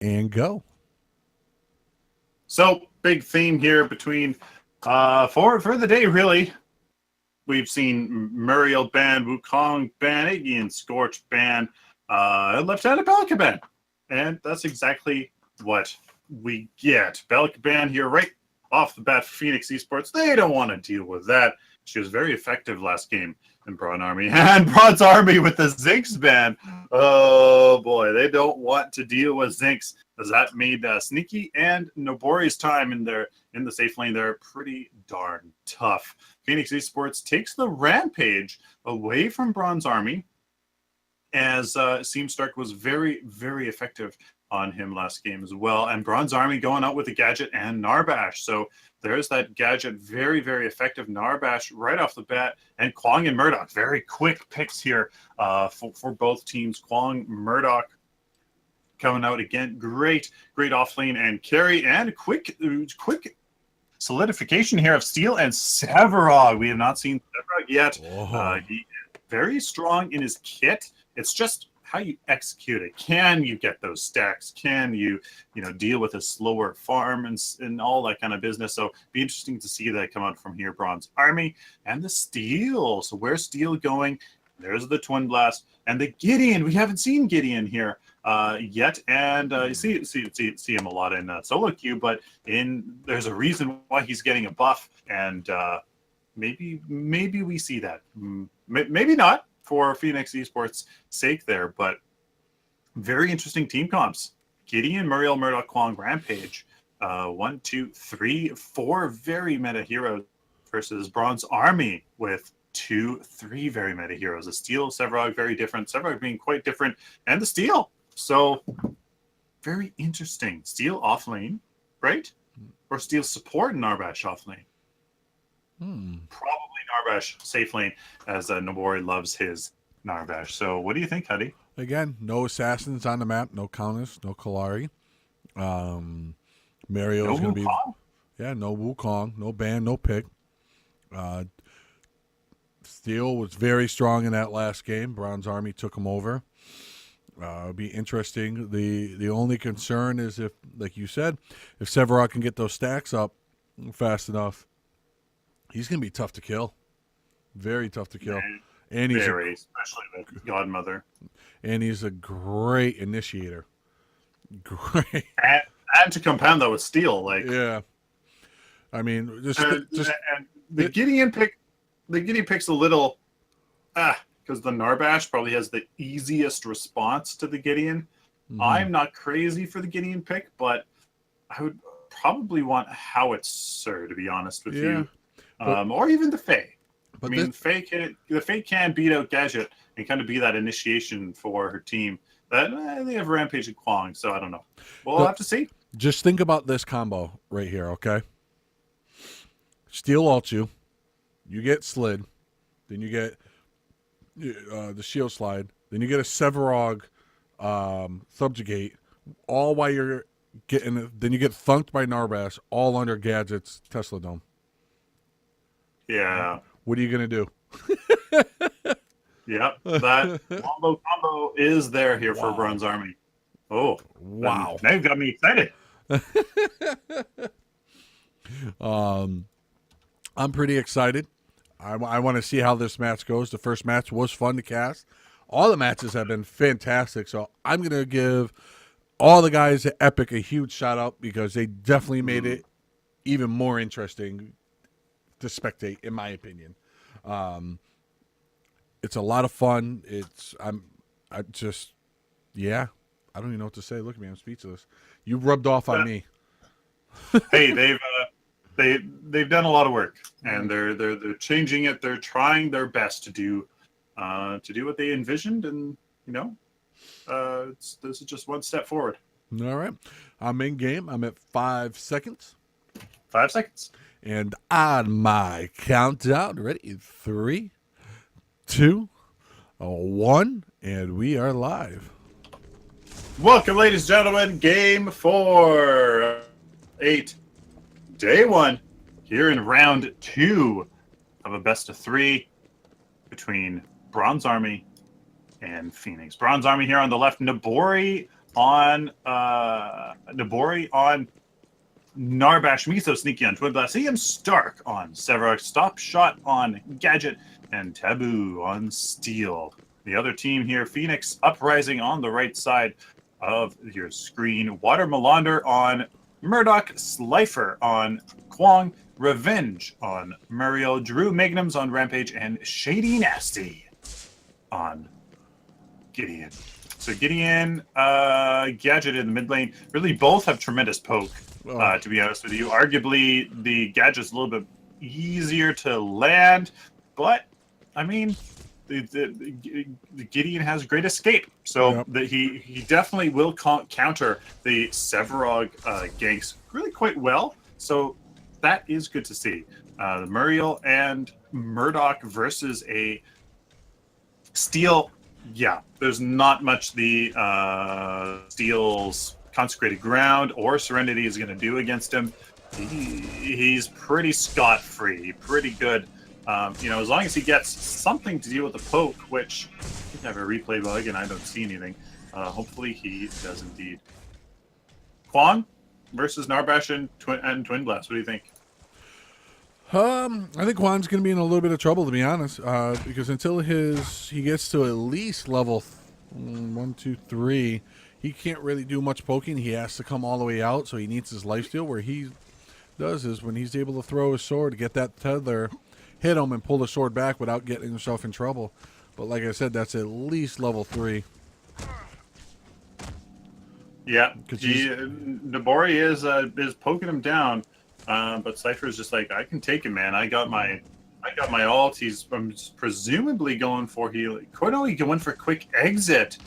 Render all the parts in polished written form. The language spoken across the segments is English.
and go. So, big theme here between for the day, really. We've seen Muriel ban, Wukong ban, Iggy Scorch ban, left-handed Belka ban. And that's exactly what we get. Belka ban here right off the bat for Phoenix Esports. They don't want to deal with that. She was very effective last game in Braun Army. And Braun's Army with the Zinx ban. Oh boy, they don't want to deal with Zinx, as that made Sneaky and Nobori's time in the safe lane there pretty darn tough. Phoenix Esports takes the Rampage away from Braun's Army, as Seam Stark was very, very effective on him last game as well. And Braun's Army going out with the Gadget and Narbash. So there's that Gadget, very, very effective. Narbash right off the bat. And Kwong and Murdoch, very quick picks here for both teams. Kwong, Murdoch coming out again. Great offlane and carry. And quick solidification here of Steel and Sevarog. We have not seen Sevarog yet. He very strong in his kit. It's just how you execute it. Can you get those stacks? Can you deal with a slower farm and all that kind of business? So be interesting to see that come out from here. Braun's Army and the Steel. So where's Steel going? There's the Twin Blast and the Gideon. We haven't seen Gideon here yet, and you see him a lot in solo queue. But there's a reason why he's getting a buff, and maybe we see that. Maybe not for Phoenix Esports' sake there, but very interesting team comps. Gideon, Muriel, Murdoch, Kwong, Rampage. 1, 2, 3, 4 very meta heroes versus Braun's Army with 2, 3 very meta heroes. The Steel, Sevarog, very different. Sevarog being quite different, and the Steel. So very interesting. Steel off lane, right? Or Steel support and Narbash off lane. Probably Narbash safe lane, as Nobori loves his Narbash. So what do you think, Huddy? Again, no assassins on the map, no Countess, no Kalari. Mario's going to be... Yeah, no Wukong, no ban, no pick. Steel was very strong in that last game. Braun's Army took him over. It'll be interesting. The only concern is if, like you said, if Sevarog can get those stacks up fast enough, he's going to be tough to kill. Very tough to kill. And he's especially with Godmother. And he's a great initiator. Great. And to compound that with Steel, yeah. I mean, just the Gideon pick. The Gideon pick's a little because the Narbash probably has the easiest response to the Gideon. Mm-hmm. I'm not crazy for the Gideon pick, but I would probably want Howitzer, to be honest with you, or even the Fae. I mean, the Fae can beat out Gadget and kind of be that initiation for her team. But they have Rampage and Kwong, so I don't know. We'll have to see. Just think about this combo right here, okay? Steel ults you. You get slid. Then you get the shield slide. Then you get a Sevarog subjugate. All while you're getting... Then you get thunked by Narbash, all under Gadget's Tesla Dome. Yeah. What are you going to do? Yep. That combo is there here for Braun's Army. Oh. Wow. Now you've got me excited. I'm pretty excited. I want to see how this match goes. The first match was fun to cast. All the matches have been fantastic. So I'm going to give all the guys at Epic a huge shout out because they definitely made it even more interesting to spectate, in my opinion. It's a lot of fun. I don't even know what to say. Look at me, I'm speechless. You rubbed off on me. Hey, they've done a lot of work, and they're changing it. They're trying their best to do what they envisioned, and this is just one step forward. All right, I'm in game. I'm at 5 seconds. 5 seconds. And on my countdown, ready? 3, 2, 1, and we are live. Welcome, ladies and gentlemen. Game 4, 8, day 1, here in round 2 of a best of 3 between Braun's Army and Phoenix. Braun's Army here on the left, Nobori on Nabori on Narbash, Mythos, Sneaky on Twin Blast, Ian Stark on Severox, Stop Shot on Gadget, and Taboo on Steel. The other team here, Phoenix Uprising on the right side of your screen, Water Melander on Murdoch, Slifer on Kwong, Revenge on Muriel, Drew Magnums on Rampage, and Shady Nasty on Gideon. So Gideon, Gadget in the mid lane, really both have tremendous poke, to be honest with you. Arguably, the Gadget's a little bit easier to land, but, I mean, the Gideon has great escape. So he definitely will counter the Severog ganks really quite well. So that is good to see. The Muriel and Murdoch versus a Steel. Yeah, there's not much the Steel's Consecrated Ground or Serenity is going to do against him. He's pretty scot-free, pretty good. As long as he gets something to deal with the poke, which I think I have a replay bug and I don't see anything. Hopefully he does indeed. Kwon versus Narbash and Twin Blast. What do you think? I think Kwon's going to be in a little bit of trouble, to be honest, because until he gets to at least level 1, 2, 3, he can't really do much poking. He has to come all the way out, so he needs his lifesteal. Where he does is when he's able to throw his sword to get that tether, hit him, and pull the sword back without getting himself in trouble. But like I said, that's at least level 3. Yeah, Nabori is poking him down. But Cypher is just like, I can take him, man. I got my ult. He's presumably going for healing. No, he went for quick exit.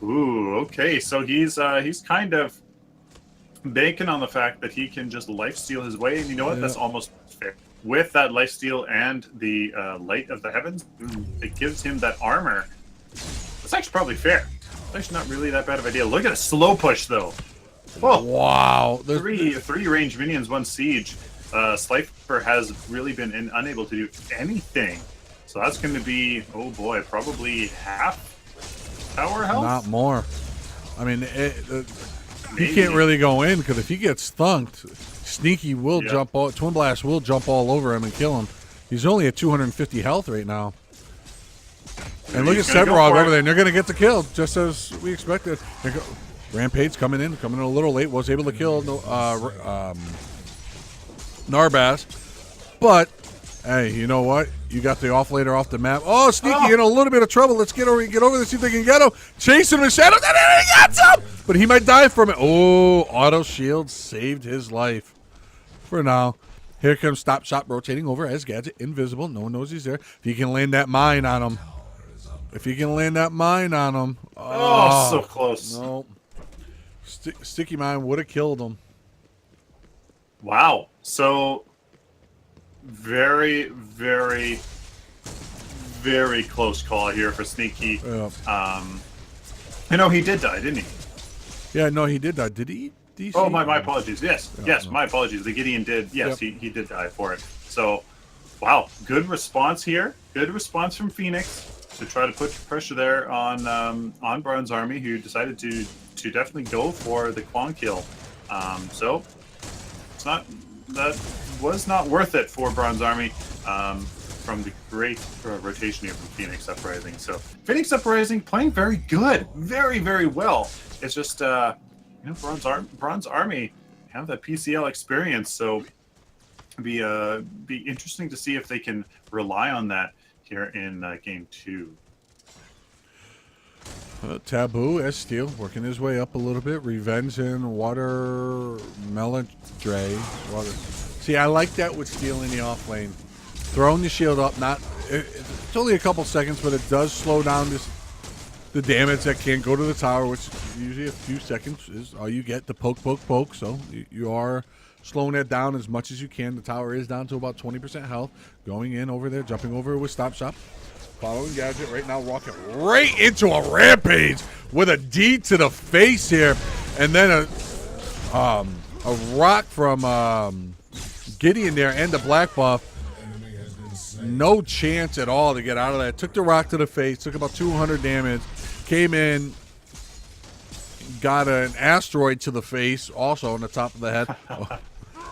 Ooh, okay. So he's kind of banking on the fact that he can just lifesteal his way, and you know what? That's almost fair. With that lifesteal and the Light of the Heavens, it gives him that armor. That's actually probably fair. It's actually not really that bad of an idea. Look at a slow push though. Whoa. Wow. Three ranged minions, 1 siege. Slifer has really been unable to do anything. So that's going to be, oh boy, probably half tower health? Not more. I mean, he can't really go in, because if he gets thunked, Sneaky will jump all, Twin Blast will jump all over him and kill him. He's only at 250 health right now. And look at Severog over there, and they're going to get the kill, just as we expected. Rampage coming in a little late, was able to kill Narbash. But, hey, you know what? You got the offlaner off the map. Oh, Sneaky in a little bit of trouble. Let's get over there, see if they can get him. Chasing him in shadows, and then he got some! But he might die from it. Oh, auto shield saved his life. For now. Here comes Stop Shot rotating over as Gadget, invisible. No one knows he's there. If he can land that mine on him. Oh, so close. No. Sticky Mine would have killed him. Wow. So, very, very, very close call here for Sneaky. Yeah. He did die, didn't he? Yeah, no, he did die. Did he? Oh, my apologies. Yes, no. My apologies. The Gideon did. Yes, he did die for it. So, wow, good response here. Good response from Phoenix to try to put pressure there on Bronze Army, who decided to definitely go for the Kwon kill. So, that was not worth it for Bronze Army from the great rotation here from Phoenix Uprising. So, Phoenix Uprising playing very good, very, very well. It's just Bronze Army have that PCL experience, so be interesting to see if they can rely on that here in Game 2. Taboo as Steel working his way up a little bit. Revenge and Water Melandre. See, I like that with Steel in the off lane. Throwing the shield up, it's only a couple seconds, but it does slow down the damage that can't go to the tower, which usually a few seconds is all you get. The poke. So you are slowing it down as much as you can. The tower is down to about 20% health. Going in over there, jumping over with Stop Shop. Following Gadget right now, walking right into a Rampage with a D to the face here. And then a rock from Gideon there and the black buff. No chance at all to get out of that. Took the rock to the face, took about 200 damage. Came in, got an asteroid to the face, also on the top of the head.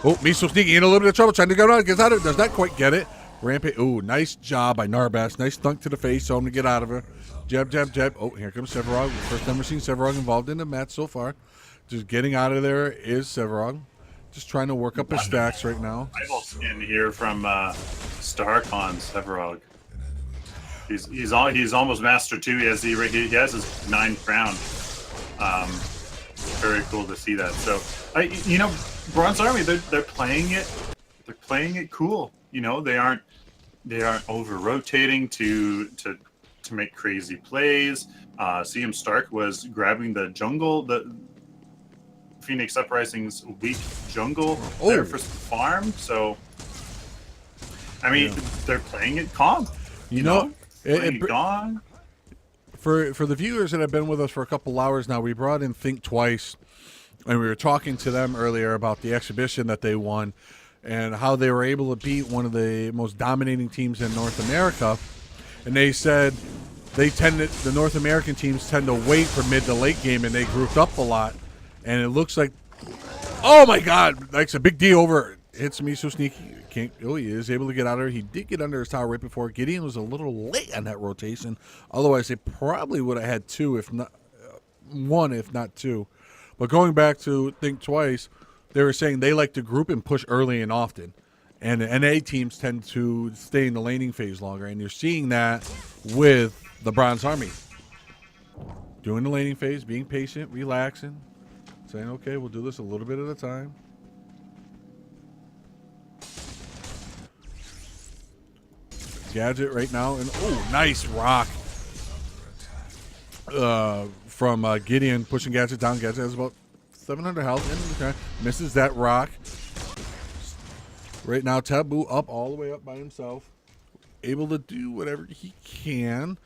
Oh, Miso sneaking in a little bit of trouble, trying to go out, gets out of it, does not quite get it. Rampage, ooh, nice job by Narbas. Nice thunk to the face, so him to get out of her. Jab, jab, jab. Oh, here comes Severog. First time we've seen Severog involved in the match so far. Just getting out of there is Severog. Just trying to work up his stacks right now. Rival skin here from Starcon Severog. He's almost master 2. He has his 9th crown. Very cool to see that. So Bronze Army, they're playing it. They're playing it cool. They aren't over rotating to make crazy plays. CM Stark was grabbing the jungle, the Phoenix Uprising's weak jungle there for some farm. So, I mean, they're playing it calm. Gone. For the viewers that have been with us for a couple hours now, we brought in Think Twice, and we were talking to them earlier about the exhibition that they won and how they were able to beat one of the most dominating teams in North America. And they said the North American teams tend to wait for mid to late game, and they grouped up a lot. And it looks like, oh my God, that's a big D over. Hits Miso sneaky. He is able to get out of there. He did get under his tower right before. Gideon was a little late on that rotation. Otherwise, they probably would have had one, if not two. But going back to Think Twice, they were saying they like to group and push early and often. And the NA teams tend to stay in the laning phase longer. And you're seeing that with the Bronze Army. Doing the laning phase, being patient, relaxing, saying, okay, we'll do this a little bit at a time. Gadget right now, and nice rock from Gideon, pushing Gadget down. Gadget has about 700 health, and misses that rock. Right now, Taboo up all the way up by himself, able to do whatever he can.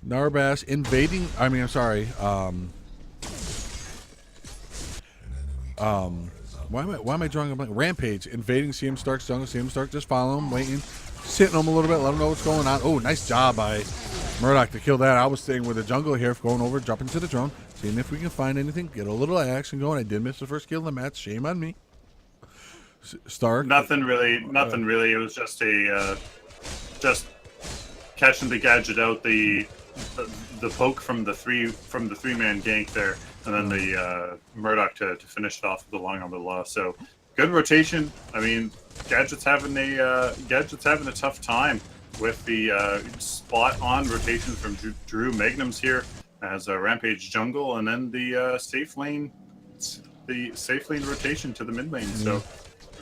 Narbas invading. Why am I drawing a blank? Rampage invading CM Stark's jungle. CM Stark just follow him, waiting. Sitting him a little bit, let him know what's going on. Oh, nice job by Murdoch to kill that. I was staying with the jungle here, going over, jumping to the drone, seeing if we can find anything, get a little action going. I did miss the first kill of the match. Shame on me. Stark. Nothing really. It was just just catching the Gadget out, the poke from the three-man gank there, and then the Murdoch to finish it off with the long arm of the law. So good rotation. I mean, Gadget's having a tough time with the spot on rotation from Drew Magnums here as a Rampage jungle, and then the safe lane rotation to the mid lane. So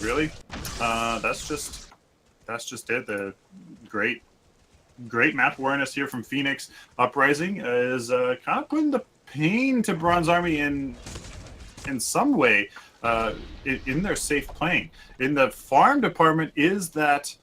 really, that's just it. The great map awareness here from Phoenix Uprising is kind of putting the pain to Bronze Army in some way. In their safe playing. In the farm department, is that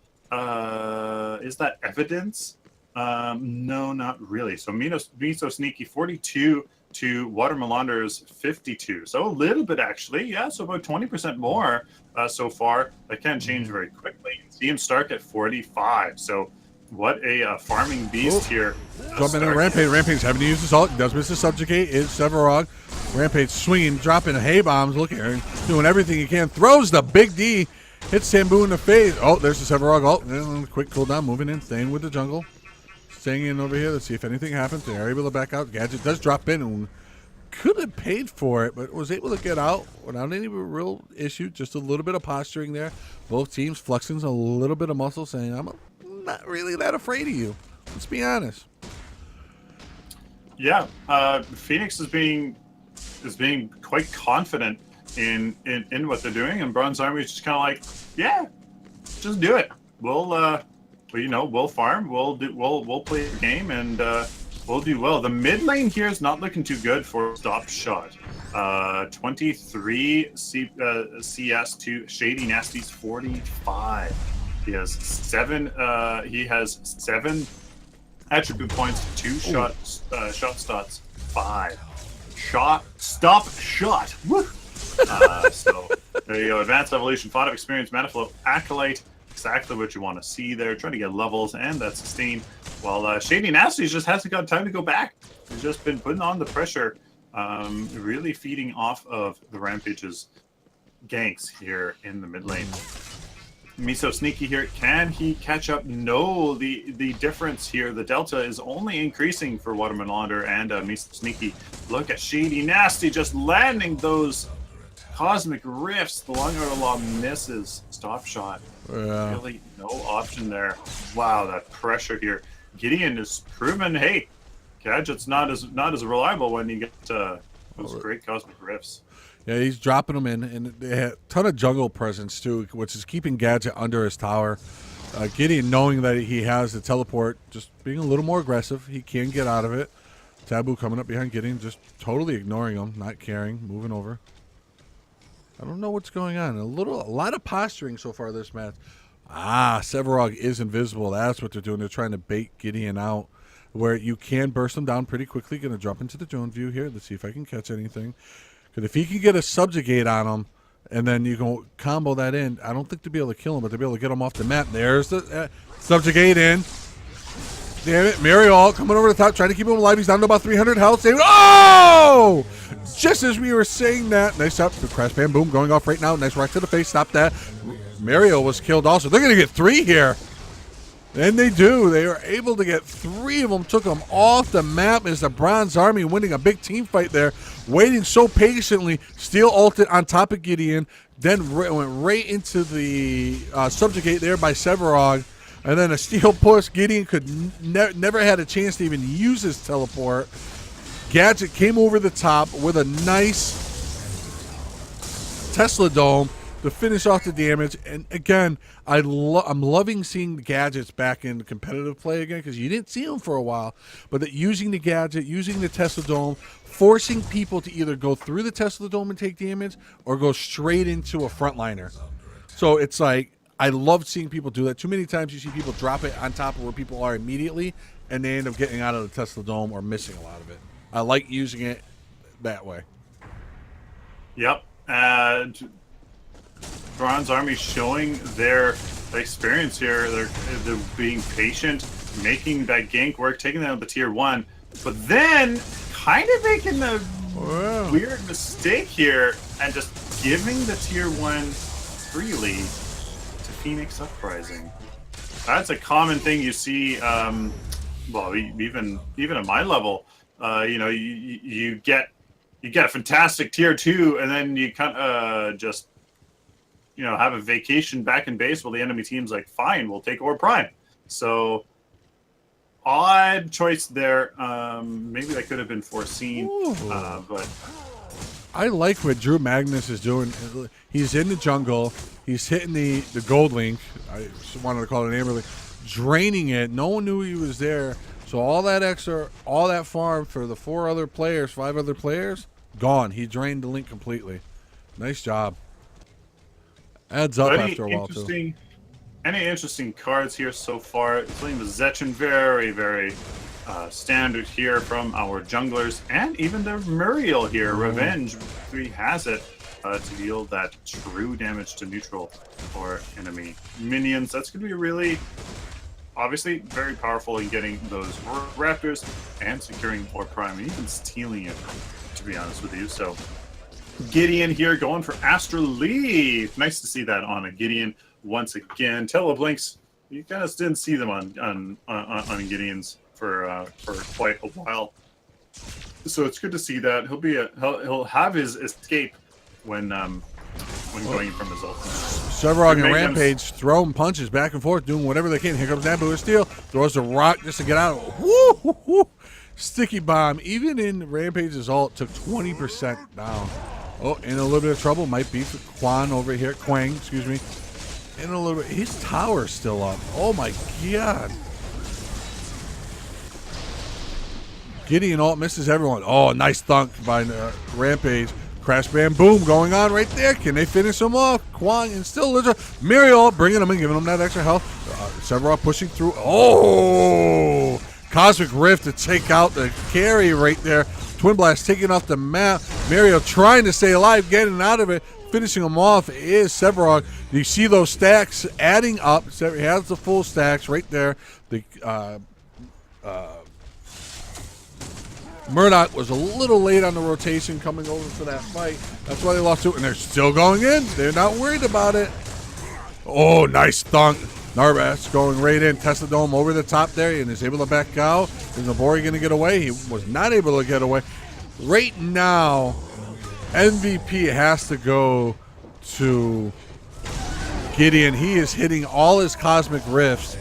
evidence? No, not really. So Miso Sneaky 42 to Watermelonder's 52. So a little bit actually, yeah. So about 20% more so far. That can change very quickly. CM Stark at 45. So what a farming beast here. Jumping in Rampage. Rampage having to use his ult. Does miss the subjugate. Is Severog. Rampage swinging, dropping hay bombs. Look here, doing everything he can. Throws the big D. Hits Sambu in the face. Oh, there's the Severog ult. And quick cooldown. Moving in. Staying with the jungle. Staying in over here. Let's see if anything happens. They're able to back out. Gadget does drop in and could have paid for it, but was able to get out without any real issue. Just a little bit of posturing there. Both teams flexing a little bit of muscle, saying, I'm not really that afraid of you. Let's be honest. Yeah, Phoenix is being quite confident in what they're doing, and Bronze Army is just kind of like, yeah, just do it. We'll farm, we'll play the game, and we'll do well. The mid lane here is not looking too good for Stop Shot. 23 CS to Shady Nasty's 45. He has seven attribute points, 2 shot stats, 5. Stop shot. Woo! So there you go. Advanced Evolution, Thought of Experience, Manaflow, Acolyte. Exactly what you want to see there. Trying to get levels and that sustain. While Shady Nasty just hasn't got time to go back. He's just been putting on the pressure really feeding off of the Rampage's ganks here in the mid lane. Miso sneaky here. Can he catch up? No, the difference here, the delta is only increasing for Waterman Launder and Miso sneaky. Look at Shady Nasty just landing those cosmic rifts. The Long Arrow Law misses. Stop shot. Yeah. Really no option there. Wow, that pressure here. Gideon is proven, hey, Gadget's not as reliable when you get those great cosmic rifts. Yeah, he's dropping them in, and they had a ton of jungle presence too, which is keeping Gadget under his tower. Gideon, knowing that he has the teleport, just being a little more aggressive. He can get out of it. Taboo coming up behind Gideon, just totally ignoring him, not caring, moving over. I don't know what's going on. A lot of posturing so far this match. Sevarog is invisible. That's what they're doing. They're trying to bait Gideon out, where you can burst him down pretty quickly. Going to jump into the drone view here. Let's see if I can catch anything. Because if he can get a subjugate on him, and then you can combo that in, I don't think to be able to kill him, but to be able to get him off the map. There's the subjugate in. Damn it. Mariol coming over the top, trying to keep him alive. He's down to about 300 health. Oh! Just as we were saying that. Nice up. The crash bam boom going off right now. Nice right to the face. Stop that. Mariol was killed also. They're going to get 3 here. And they do. They are able to get 3 of them. Took them off the map as the Bronze Army winning a big team fight there. Waiting so patiently. Steel ulted on top of Gideon. Then went right into the subjugate there by Sevarog. And then a steel push. Gideon could never had a chance to even use his teleport. Gadget came over the top with a nice Tesla Dome to finish off the damage. And again, I'm loving seeing the Gadgets back in competitive play again, because you didn't see them for a while. But that using the Gadget, using the Tesla Dome, forcing people to either go through the Tesla Dome and take damage or go straight into a frontliner. So it's like, I love seeing people do that. Too many times you see people drop it on top of where people are immediately, and they end up getting out of the Tesla Dome or missing a lot of it. I like using it that way. Yep. And Bronze Army showing their experience here. They're being patient, making that gank work, taking them to tier 1, but then kind of making the weird mistake here and just giving the tier 1 freely to Phoenix Uprising. That's a common thing you see. Well, even at my level, you get a fantastic tier 2, and then you kind of just have a vacation back in base while the enemy team's like, fine, we'll take Orb Prime. So odd choice there. Maybe that could have been foreseen, but I like what Drew Magnus is doing. He's in the jungle. He's hitting the gold link. I just wanted to call it an amber link. Draining it. No one knew he was there. So all that extra, all that farm for the 5 other players, gone. He drained the link completely. Nice job. Adds up after a while too. Any interesting cards here so far? Playing the Zetchin, very, very standard here from our junglers, and even the Muriel here. Revenge 3 has it to deal that true damage to neutral or enemy minions. That's going to be really, obviously, very powerful in getting those raptors and securing Orb Prime, and even stealing it, to be honest with you. So Gideon here going for Astral Leaf. Nice to see that on a Gideon once again. Teleblinks, you guys didn't see them on Gideons for quite a while, so it's good to see that. He'll have his escape when going from his ult. Sevarog and Rampage throwing punches back and forth, doing whatever they can. Here comes Nabu with Steel, throws the rock just to get out of it. Woo, woo, woo. Sticky bomb, even in Rampage's ult, took 20% down. Oh, in a little bit of trouble might be for Quang, excuse me. In a little bit, his tower's still up. Oh my god. Gideon ult misses everyone. Oh, nice thunk by Rampage. Crash bam boom going on right there. Can they finish him off? Quang and still Muriel bringing him and giving him that extra health. Sevarog pushing through. Oh, Cosmic Rift to take out the carry right there. Twin Blast taking off the map. Muriel trying to stay alive, getting out of it. Finishing him off is Sevarog. You see those stacks adding up. He has the full stacks right there. The Murdoch was a little late on the rotation coming over for that fight. That's why they lost to it, and they're still going in. They're not worried about it. Oh, nice thunk. Narbass going right in. Testadome over the top there and is able to back out. Is Nabori going to get away? He was not able to get away. Right now, MVP has to go to Gideon. He is hitting all his Cosmic Rifts,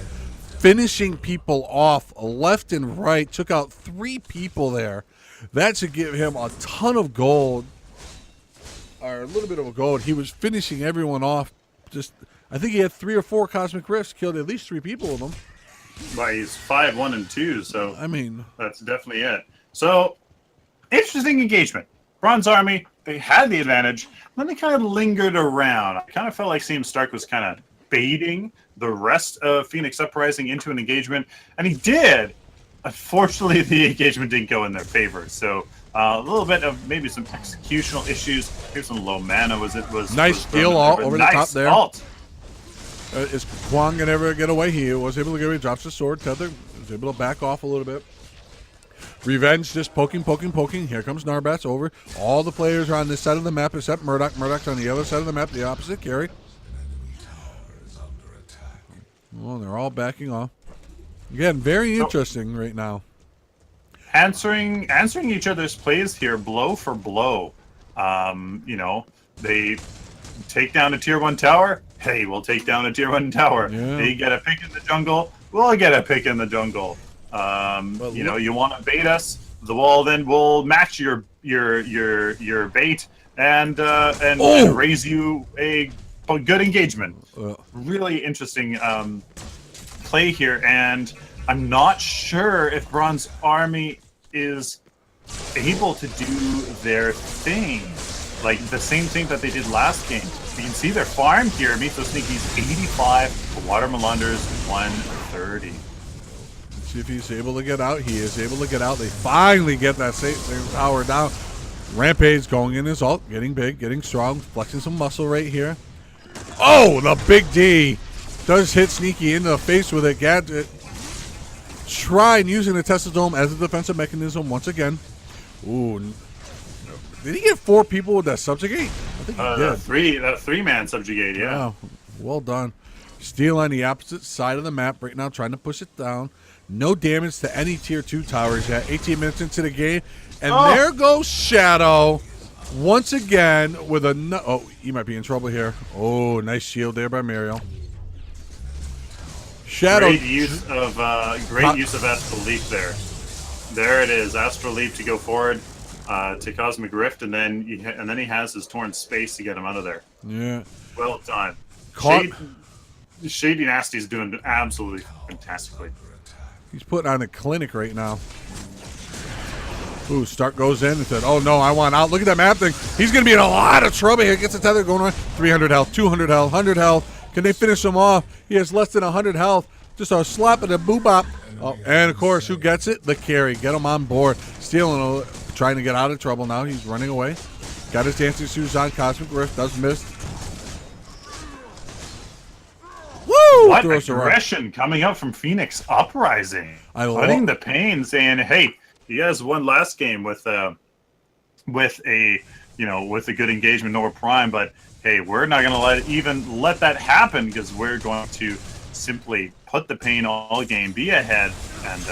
finishing people off left and right. Took out 3 people there. That should give him a ton of gold, or a little bit of a gold. He was finishing everyone off. I think he had 3 or 4 Cosmic Rifts, killed at least 3 people with them. Well, he's 5, 1, and 2, so I mean, that's definitely it. So, interesting engagement. Bronze Army, they had the advantage, then they kind of lingered around. I kind of felt like CM Stark was kind of baiting the rest of Phoenix Uprising into an engagement, and he did. Unfortunately, the engagement didn't go in their favor, so a little bit of maybe some executional issues. Here's some low mana. Was nice steal all over the top there. Alt. Is Kwang going to ever get away? He was able to get away. Drops the sword. Tether was able to back off a little bit. Revenge just poking. Here comes Narbats over. All the players are on this side of the map except Murdoch. Murdoch's on the other side of the map, the opposite carry. Well, they're all backing off. Again, very interesting right now. Answering each other's plays here, blow for blow. They take down a tier 1 tower. Hey, we'll take down a tier 1 tower. Yeah. They get a pick in the jungle. We'll get a pick in the jungle. You want to bait us? Then we'll match your bait and raise you a good engagement. Really interesting play here, and I'm not sure if Bronze Army is able to do their thing, like the same thing that they did last game. You can see their farm here. Mythos Sneaky's 85, Water Melunder's 130. Let's see if he's able to get out. He is able to get out. They finally get that same tower down. Rampage going in his ult, getting big, getting strong, flexing some muscle right here. Oh, the big D does hit Sneaky in the face with a gadget. Trying using the Testadome as a defensive mechanism once again. Ooh. Did he get 4 people with that subjugate? I think he did. That 3-man subjugate, yeah. Wow. Well done. Steel on the opposite side of the map right now, trying to push it down. No damage to any tier 2 towers yet. 18 minutes into the game. And there goes Shadow once again with a... Oh, he might be in trouble here. Oh, nice shield there by Mario. Shadow. Great use of Astral Leap there. There it is. Astral Leap to go forward to Cosmic Rift, and then he has his torn space to get him out of there. Yeah. Well done. Shady Nasty's doing absolutely fantastically. He's putting on a clinic right now. Ooh, Stark goes in and said, oh no, I want out. Look at that map thing. He's going to be in a lot of trouble here. Gets the tether going on. 300 health, 200 health, 100 health. Can they finish him off? He has less than 100 health. Just a slap and a boop-bop. Oh, and of course, who gets it? The carry. Get him on board. Stealing, trying to get out of trouble now. He's running away. Got his dancing shoes on. Cosmic Rift does miss. Woo! What aggression coming up from Phoenix Uprising. Putting the pain, saying, hey, you guys won last game with a good engagement, no prime, but hey, we're not going to let that happen, because we're going to simply put the pain all game, be ahead, and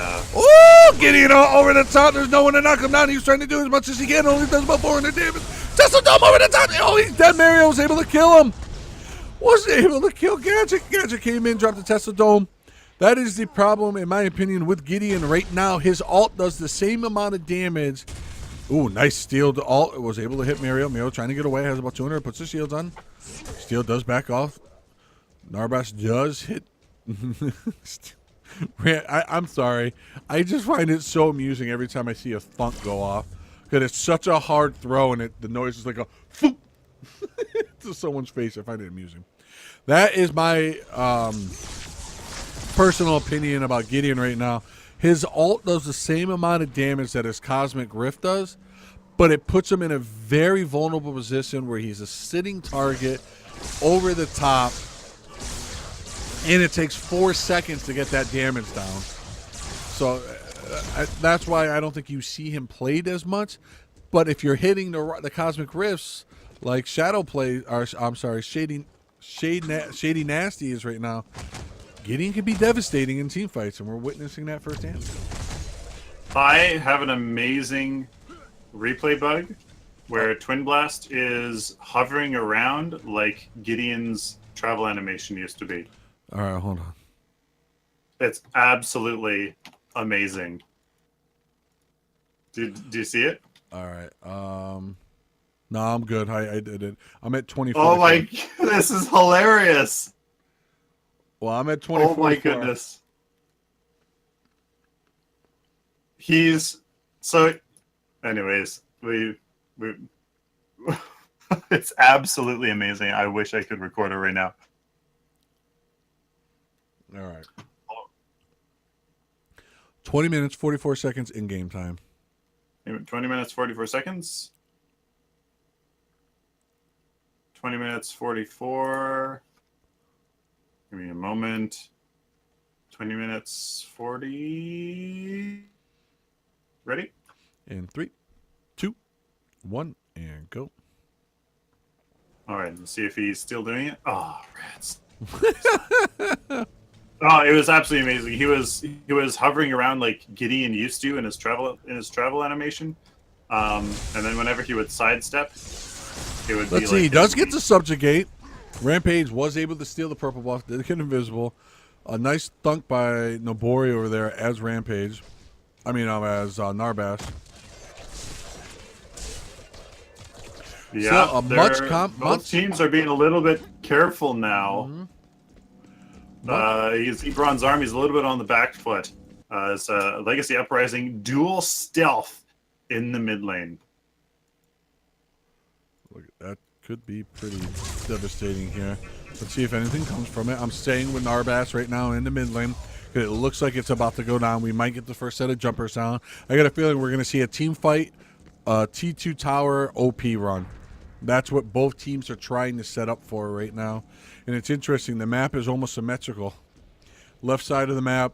getting over the top. There's no one to knock him down. He's trying to do as much as he can. Only does about 400 damage. Just a dumb over the top. Oh, he's dead. Mario was able to kill him. Wasn't able to kill Gadget. Gadget came in, dropped the Testadome. That is the problem, in my opinion, with Gideon right now. His ult does the same amount of damage. Ooh, nice steal to ult. Was able to hit Mario. Mario trying to get away. Has about 200. Puts the shields on. Steel does back off. Narbas does hit. I'm sorry. I just find it so amusing every time I see a thunk go off. Because it's such a hard throw, and the noise is like a foop to someone's face. I find it amusing. That is my personal opinion about Gideon right now. His ult does the same amount of damage that his Cosmic Rift does, but it puts him in a very vulnerable position where he's a sitting target over the top, and it takes 4 seconds to get that damage down. So that's why I don't think you see him played as much. But if you're hitting the cosmic rifts like Shadow play, or I'm sorry, Shady Nasty is right now, Gideon can be devastating in team fights, and we're witnessing that firsthand. I have an amazing replay bug where Twin Blast is hovering around like Gideon's travel animation used to be. All right, hold on. It's absolutely amazing. Do you see it? All right. No, I'm good. I did it. I'm at 24. Oh my! This is hilarious. Well, I'm at 24. Oh my goodness. He's so. Anyways, we it's absolutely amazing. I wish I could record it right now. All right. 20 minutes, 44 seconds in game time. 20 minutes, 44 seconds. 20 minutes, 44. Give me a moment. 20 minutes, 40. Ready? In 3, 2, 1, and go. All right, let's see if he's still doing it. Oh, rats. Oh, it was absolutely amazing. He was hovering around like Gideon used to in his travel animation, and then whenever he would sidestep, it would. Let's see. He does get to subjugate. Rampage was able to steal the purple buff. Did get invisible. A nice thunk by Nobori over there as Rampage. I mean, as Narbas. Yeah, both teams are being a little bit careful now. Mm-hmm. Ebron's army is a little bit on the back foot. It's Legacy Uprising dual stealth in the mid lane. Look, that could be pretty devastating here. Let's see if anything comes from it. I'm staying with Narbas right now in the mid lane. It looks like it's about to go down. We might get the first set of jumpers down. I got a feeling we're going to see a team fight, T2 tower OP run. That's what both teams are trying to set up for right now. And it's interesting. The map is almost symmetrical. Left side of the map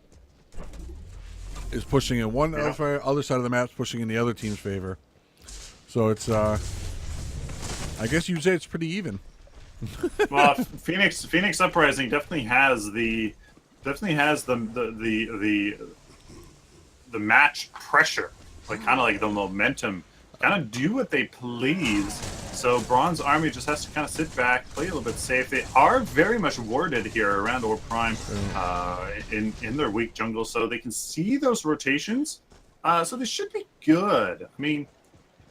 is pushing in one other side of the map is pushing in the other team's favor. So it's, I guess you'd say it's pretty even. Well, Phoenix Uprising definitely has the match pressure, like kind of like the momentum, kind of do what they please. So Bronze Army just has to kind of sit back, play a little bit safe. They are very much warded here around Orb Prime in their weak jungle, so they can see those rotations. So they should be good. I mean,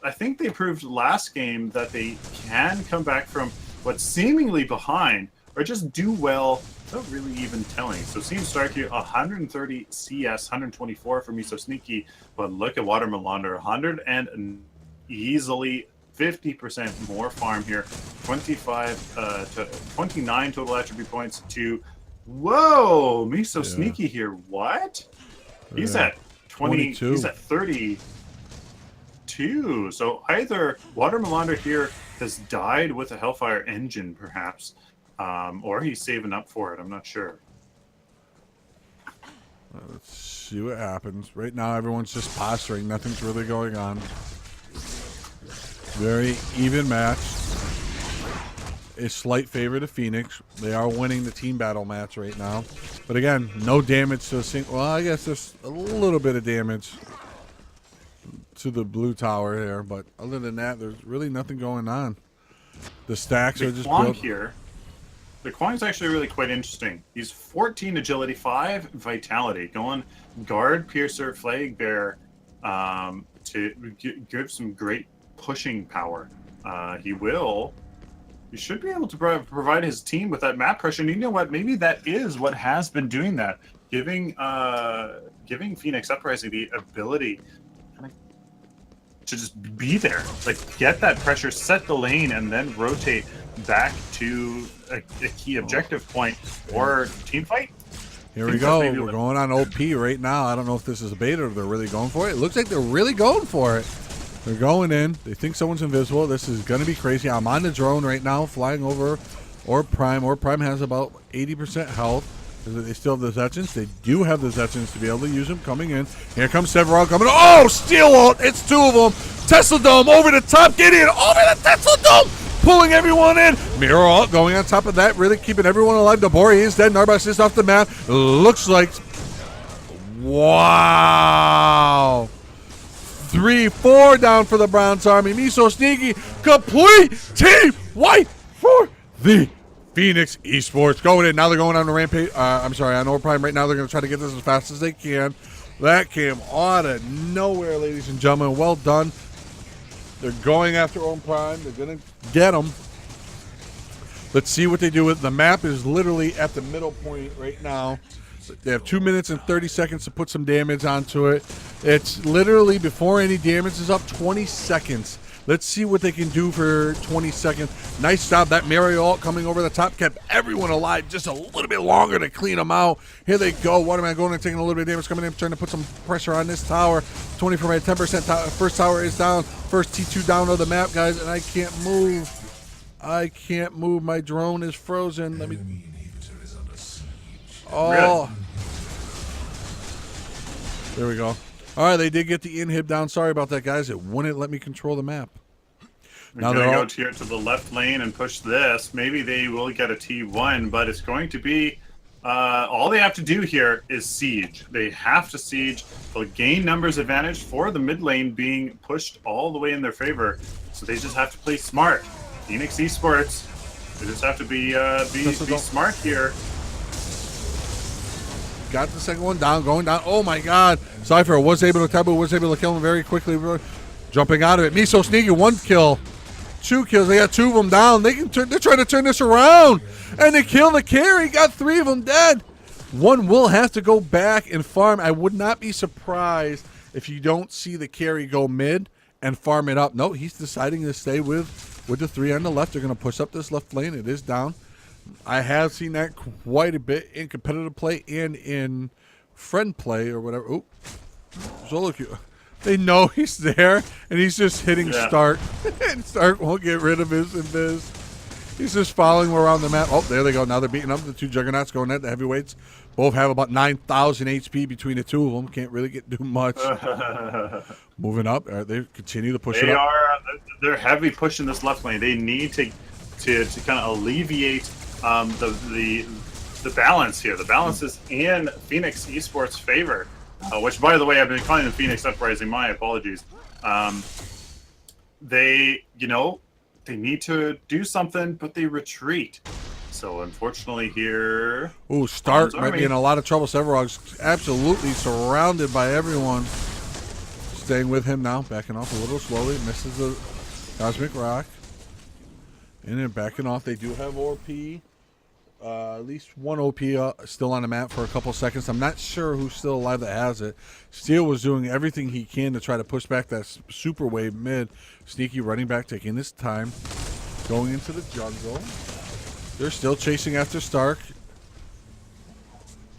I think they proved last game that they can come back from what's seemingly behind or just do well without really even telling. So Seam Starkey, 130 CS, 124 for Miso Sneaky, but look at Watermelonder, 100 and easily 50% more farm here, 25 to 29 total attribute points to, whoa, Miso Sneaky here, what? He's at 22. He's at 32. So either Watermelonder here has died with a Hellfire engine, perhaps, or he's saving up for it. I'm not sure. Let's see what happens. Right now, everyone's just posturing. Nothing's really going on. Very even match. A slight favor to Phoenix. They are winning the team battle match right now. But again, no damage to a single. Well, I guess there's a little bit of damage to the blue tower here. But other than that, there's really nothing going on. The stacks are just built here. The Kwang's actually really quite interesting. He's 14 agility, 5 vitality, going guard, piercer, flag bearer to give some great pushing power. He should be able to provide his team with that map pressure. And you know what? Maybe that is what has been doing that, giving Phoenix Uprising the ability to just be there, like get that pressure, set the lane, and then rotate back to a key objective point or team fight. Here we go. We're going on OP right now. I don't know if this is a beta or they're really going for it. It looks like they're really going for it. They're going in. They think someone's invisible. This is going to be crazy. I'm on the drone right now, flying over Orb Prime. Orb Prime has about 80% health. They still have the Zetchins. They do have the Zetchins to be able to use them coming in. Here comes Severog coming. Oh, Steel ult. It's two of them. Tesla Dome over the top. Gideon over the Tesla Dome. Pulling everyone in. Mirror ult going on top of that. Really keeping everyone alive. Dabori is dead. Narbas is off the map. Looks like... Wow. 3-4 down for the Bronze Army. Miso Sneaky. Complete team wipe for the Phoenix Esports. Going in. Now they're going on the rampage. I'm sorry, on Overprime right now. They're going to try to get this as fast as they can. That came out of nowhere, ladies and gentlemen. Well done. They're going after Overprime. They're going to get them. Let's see what they do with the map. Is literally at the middle point right now. They have 2 minutes and 30 seconds to put some damage onto it. It's literally before any damage is up, 20 seconds. Let's see what they can do for 20 seconds. Nice job. That Mario ult coming over the top kept everyone alive just a little bit longer to clean them out. Here they go. Waterman going and taking a little bit of damage, coming in, trying to put some pressure on this tower. 24 minutes, 10%. First tower is down. First T2 down of the map, guys, and I can't move. I can't move. My drone is frozen. Let me... Oh. There we go. All right, they did get the inhib down. Sorry about that, guys. It wouldn't let me control the map. Now they're going to go to the left lane and push this. Maybe they will get a T1, but it's going to be... all they have to do here is siege. They have to siege. They'll gain numbers advantage for the mid lane being pushed all the way in their favor. So they just have to play smart. Phoenix Esports, they just have to be smart here. Got the second one down, going down. Oh my God! Cypher was able to kill him very quickly, jumping out of it. Miso Sneaky, 1 kill, 2 kills. They got 2 of them down. They're trying to turn this around, and they kill the carry. Got 3 of them dead. One will have to go back and farm. I would not be surprised if you don't see the carry go mid and farm it up. No, he's deciding to stay with the 3 on the left. They're going to push up this left lane. It is down. I have seen that quite a bit in competitive play and in friend play or whatever. Oh, so look, they know he's there, and he's just hitting Stark. And Stark won't get rid of his invis. He's just following around the map. Oh, there they go. Now they're beating up the 2 juggernauts going at the heavyweights. Both have about 9,000 HP between the 2 of them. Can't really do much. Moving up. They continue to push it up. They're heavy pushing this left lane. They need to kind of alleviate the balance here. The balance is in Phoenix Esports' favor, which, by the way, I've been calling them Phoenix Uprising. My apologies. They need to do something, but they retreat. So unfortunately here... Ooh, Stark might be in a lot of trouble. Severog's absolutely surrounded by everyone. Staying with him now, backing off a little slowly. Misses the Cosmic Rock. And then backing off. They do have OP. At least 1 OP still on the map for a couple seconds. I'm not sure who's still alive that has it. Steel was doing everything he can to try to push back that super wave mid. Sneaky running back, taking his time. Going into the jungle. They're still chasing after Stark.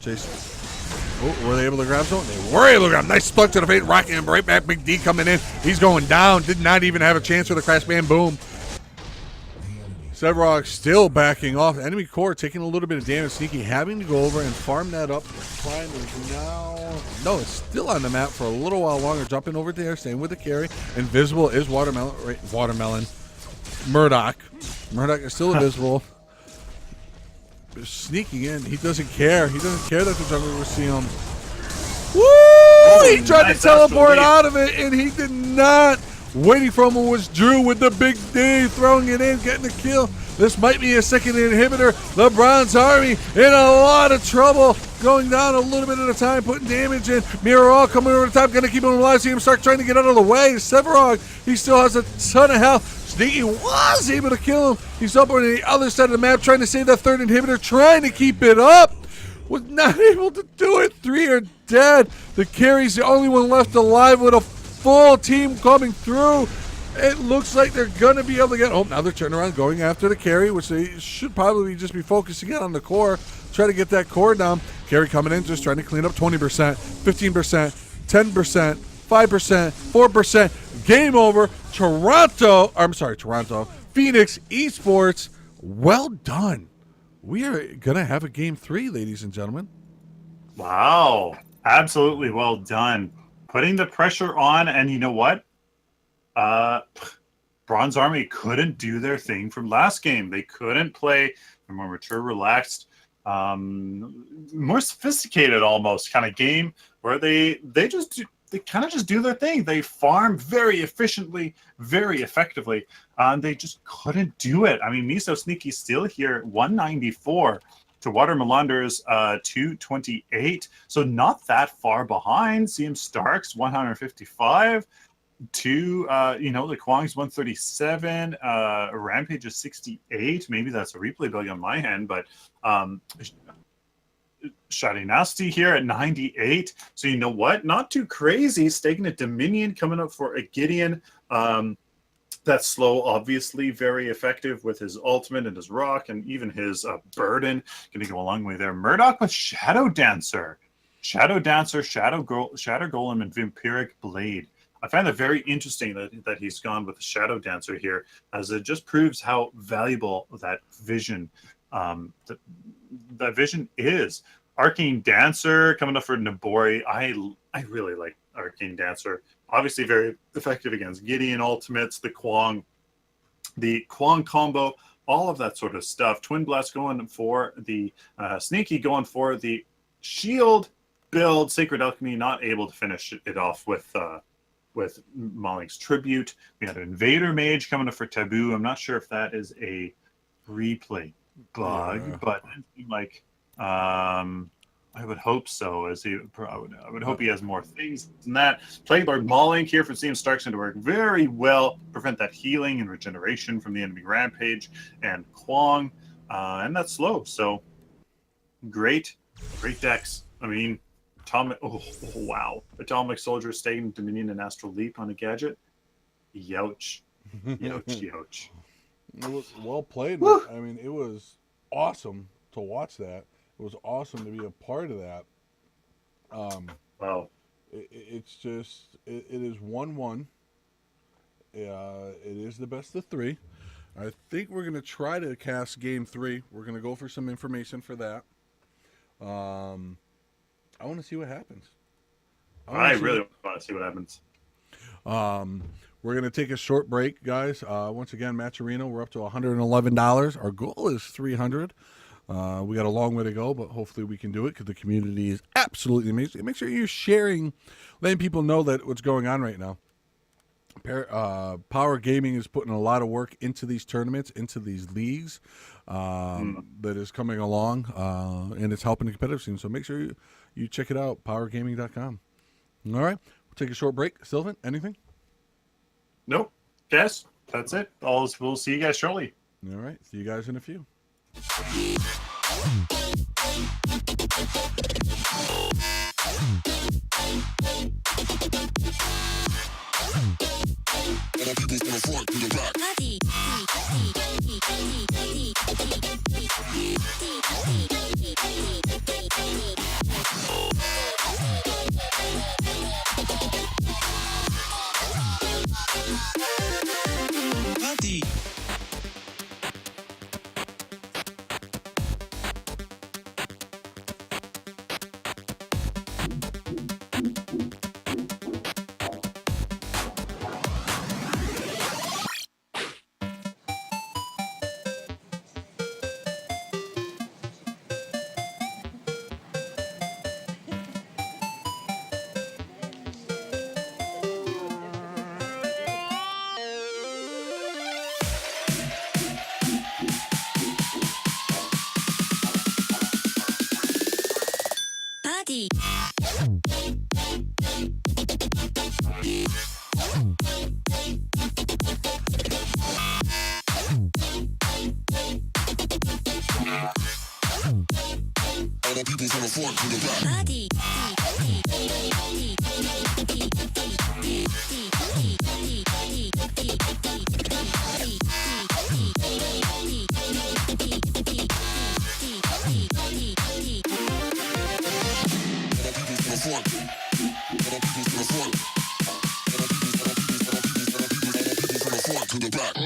Chasing. Oh, were they able to grab someone? They were able to grab. Nice split to the face. Rocking him right back. Big D coming in. He's going down. Did not even have a chance for the crash bam boom. Severog still backing off. Enemy core taking a little bit of damage. Sneaky having to go over and farm that up. Prime is now... No, it's still on the map for a little while longer. Jumping over there, staying with the carry. Invisible is Watermelon. Murdoch. Murdoch is still invisible. Sneaking in. He doesn't care. He doesn't care that the jungle will see him. Woo! He tried to teleport out of it, and he did not. Waiting for him was Drew with the big D, throwing it in, getting the kill. This might be a second inhibitor. The Bronze Army in a lot of trouble. Going down a little bit at a time, putting damage in. Mirror all coming over the top, going to keep him alive. See him start trying to get out of the way. Severog, he still has a ton of health. Sneaky was able to kill him. He's up on the other side of the map, trying to save that 3rd inhibitor, trying to keep it up. Was not able to do it. 3 are dead. The carry's the only one left alive with a full team coming through. It looks like they're going to be able to get... Oh, now they're turning around, going after the carry, which they should probably just be focusing in on the core. Try to get that core down. Carry coming in, just trying to clean up 20%, 15%, 10%, 5%, 4%. Game over. Toronto. Phoenix Esports. Well done. we are gonna have a game 3, ladies and gentlemen. Wow. Absolutely well done. Putting the pressure on, and you know what? Bronze Army couldn't do their thing from last game. They couldn't play a more mature, relaxed, more sophisticated almost kind of game where they kind of just do their thing. They farm very efficiently, very effectively, and they just couldn't do it. I mean, Miso Sneaky still here, 194 to Water Melander's 228, so not that far behind. CM Starks 155 to the Kwang's 137, Rampage is 68. Maybe that's a replay bug on my end, but Shadi Nasty here at 98. So you know what? Not too crazy. Staking a Dominion coming up for a Gideon. That's slow, obviously very effective with his ultimate and his rock and even his burden. Going to go a long way there. Murdoch with Shadow Dancer, Shadow Golem, and Vampiric Blade. I find that very interesting that he's gone with the Shadow Dancer here, as it just proves how valuable that vision that vision is. Arcane Dancer coming up for Nabori. I really like Arcane Dancer. Obviously very effective against Gideon ultimates, the Kwang combo, all of that sort of stuff. Twin Blast going for the Sneaky, going for the shield build. Sacred Alchemy not able to finish it off with Malik's Tribute. We had an Invader Mage coming up for Taboo. I'm not sure if that is a replay bug, but like I would hope so. I would hope he has more things than that. Plague Lord Mauling here for CM Stark's going to work very well. Prevent that healing and regeneration from the enemy Rampage and Kwang, and that's slow. So great decks. I mean, wow! Atomic Soldier, Stagnant Dominion, and Astral Leap on a gadget. Youch. Youch. It was well played. I mean, it was awesome to watch that. It was awesome to be a part of that. Wow. It's just, it is 1-1. It is the best of 3. I think we're going to try to cast game 3. We're going to go for some information for that. I want to see what happens. I really want to see what happens. We're going to take a short break, guys. Once again, Match Arena, we're up to $111. Our goal is $300. We got a long way to go, but hopefully we can do it because the community is absolutely amazing. Make sure you're sharing, letting people know that what's going on right now. Power Gaming is putting a lot of work into these tournaments, into these leagues that is coming along, and it's helping the competitive scene. So make sure you check it out, powergaming.com. All right, we'll take a short break. Sylvan, anything? Nope. Yes, that's it. We'll see you guys shortly. All right, see you guys in a few. To the back.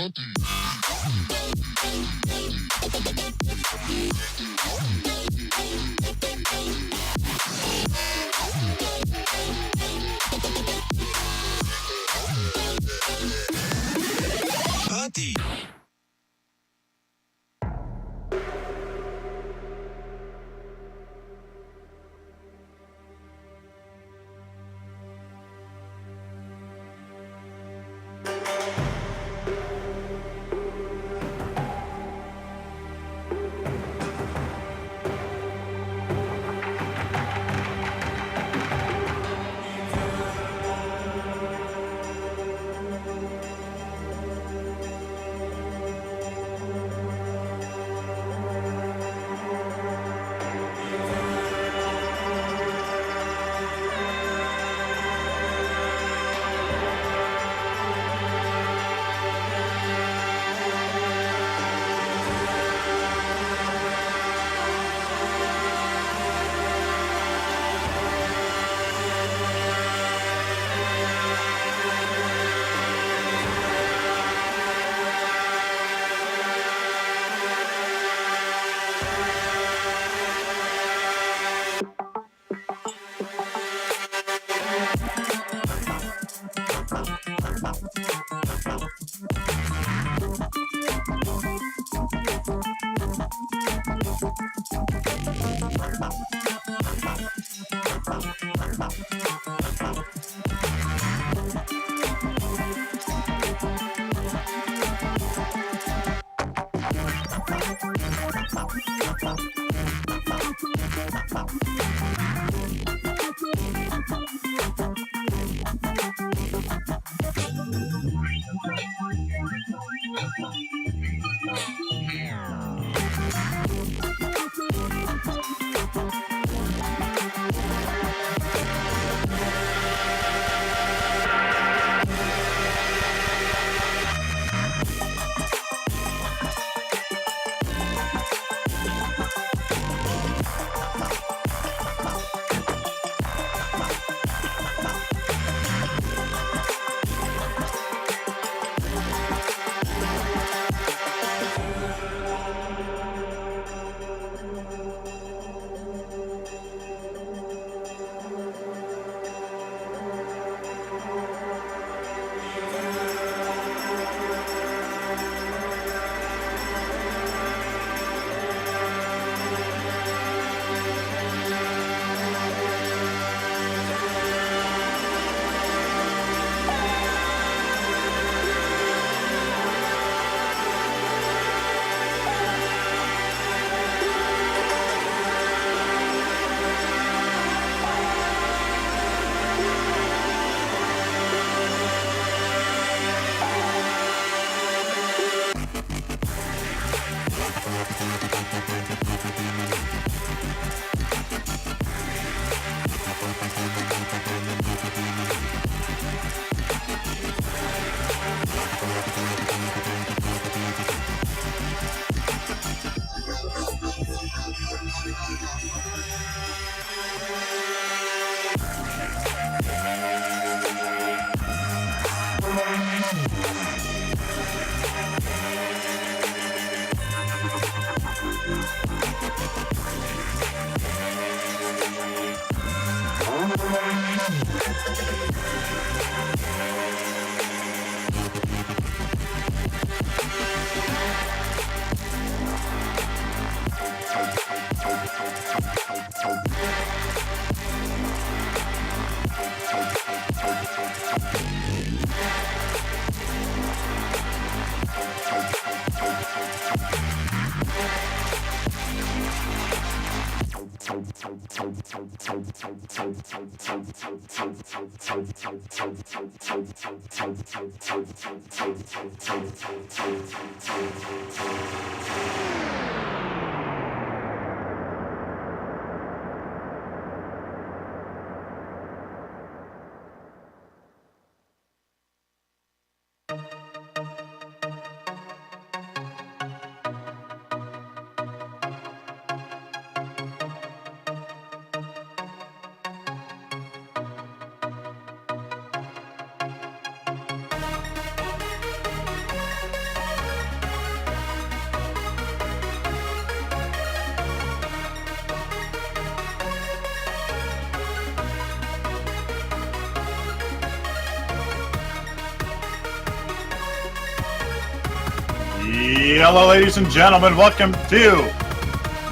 Hello, ladies and gentlemen. Welcome to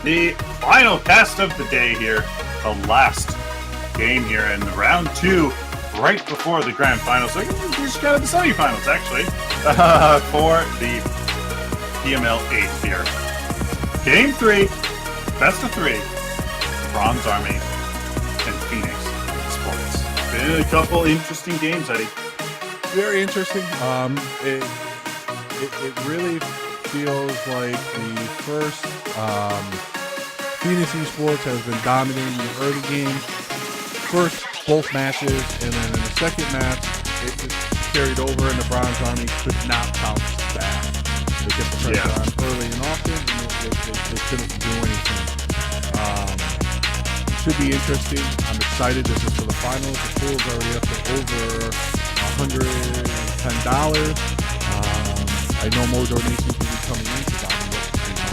the final cast of the day here. The last game here in round 2, right before the grand finals. So just kind of the semifinals, actually, for the PML 8 here. Game 3, best of 3, Bronze Army and Phoenix Sports. Been a couple interesting games, Eddie. Very interesting. It really feels like the first Phoenix Esports has been dominating the early game. First, both matches, and then in the second match, it just carried over, and the Bronze Army could not bounce back. They get the pressure on early and often, and they couldn't do anything. It should be interesting. I'm excited. This is for the finals. The pool's already up to over $110. I know more donations will be coming in because I'm looking to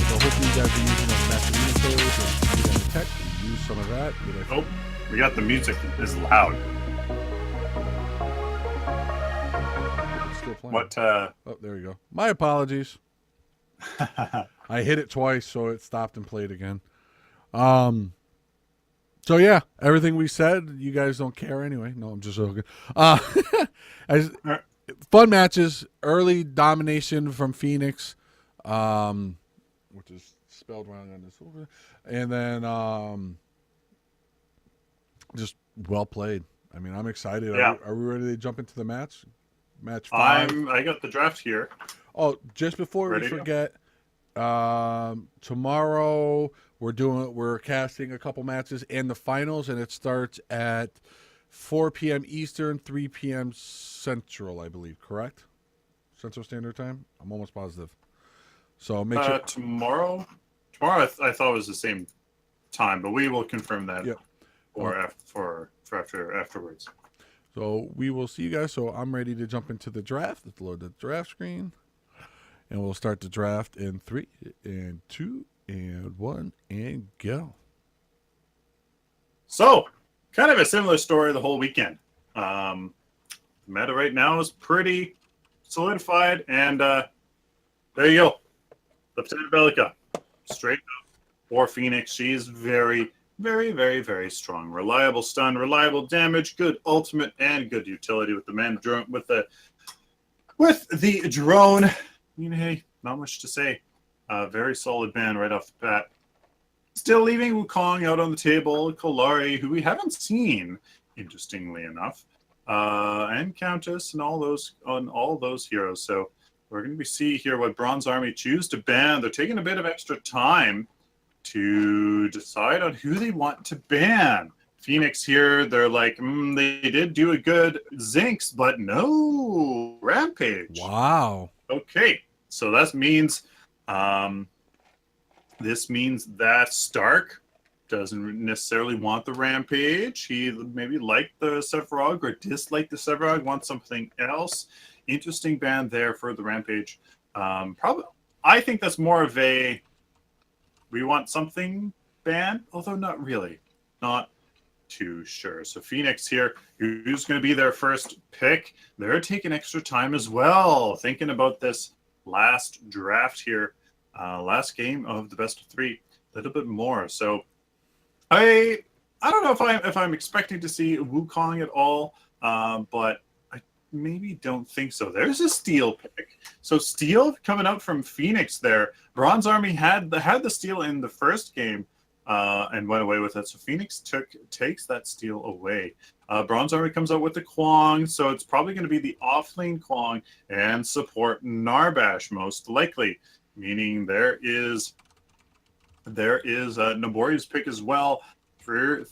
so hopefully you guys are using those Masterino codes and the tech and use some of that. Oh, we got the music is loud. It's still playing. What? Oh, there you go. My apologies. I hit it twice, so it stopped and played again. So yeah, everything we said, you guys don't care anyway. No, I'm just joking. Fun matches, early domination from Phoenix. which is spelled wrong on this over, and then just well played. I mean, I'm excited. Yeah. Are we ready to jump into the match? Match 5. I got the draft here. Oh, just before Ready we to go. forget, tomorrow we're casting a couple matches and the finals, and it starts at 4 p.m. Eastern, 3 p.m. Central, I believe. Correct? Central Standard Time. I'm almost positive. So make sure Tomorrow. Tomorrow, I thought it was the same time, but we will confirm that. Yep. For afterwards. So we will see you guys. So I'm ready to jump into the draft. Let's load the draft screen. And we'll start the draft in 3 and 2 and 1 and go. So, kind of a similar story the whole weekend. Meta right now is pretty solidified, and there you go. Lieutenant Bellica, straight up for Phoenix. She's very, very, very, very strong. Reliable stun, reliable damage, good ultimate, and good utility with the drone. With the drone. I mean, hey, not much to say. Very solid ban right off the bat. Still leaving Wukong out on the table. Kolari, who we haven't seen, interestingly enough, and Countess, and all those heroes. So we're going to see here what Bronze Army choose to ban. They're taking a bit of extra time to decide on who they want to ban. Phoenix here, they're like, they did do a good Zinx, but no Rampage. Wow. Okay, so that means this means that Stark doesn't necessarily want the Rampage. He maybe liked the Sephiroth or disliked the Sephiroth, wants something else. Interesting ban there for the Rampage. Probably, I think that's more of a we want something ban, although not really. Not too sure. So Phoenix here, who's going to be their first pick? They're taking extra time as well, thinking about this last draft here, last game of the best of 3, a little bit more. So I don't know if I'm expecting to see Wukong at all, but I maybe don't think so. There's a Steel pick. So Steel coming out from Phoenix there. Bronze Army had the Steel in the first game. And went away with it. So Phoenix takes that Steel away. Bronze Army comes out with the Kwong, so it's probably going to be the offlane Kwong and support Narbash most likely. Meaning there is Nabori's pick as well for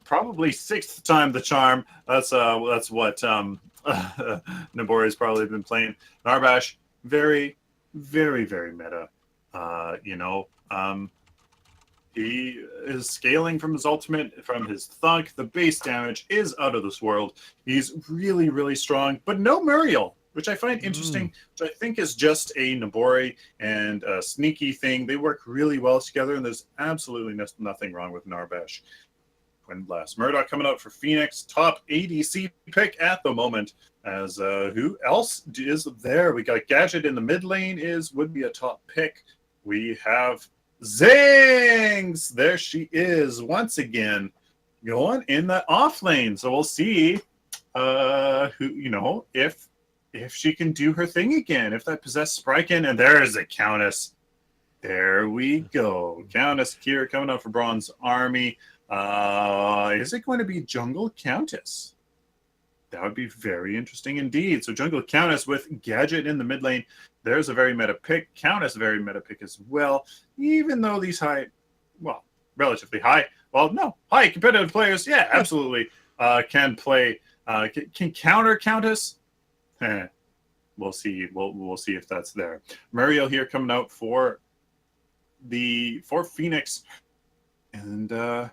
probably 6th time the charm. That's what Nabori's probably been playing. Narbash, very, very, very meta. He is scaling from his ultimate, from his thunk. The base damage is out of this world. He's really, really strong, but no Muriel, which I find interesting, which I think is just a Nabori and a sneaky thing. They work really well together, and there's absolutely nothing wrong with Narbash. Blast Murdoch coming out for Phoenix, top ADC pick at the moment. As who else is there? We got Gadget in the mid lane would be a top pick. We have Zings! There she is once again, going in the off lane. So we'll see if she can do her thing again. If that possessed Spriken, and there is a Countess. There we go. Countess here coming up for Bronze Army. Is it going to be Jungle Countess? That would be very interesting indeed. So Jungle Countess with Gadget in the mid lane. There's a very meta pick. Countess, a very meta pick as well. Even though these relatively high. Well, no, high competitive players, yeah, absolutely can play. Can counter Countess. We'll see. We'll see if that's there. Muriel here coming out for Phoenix, and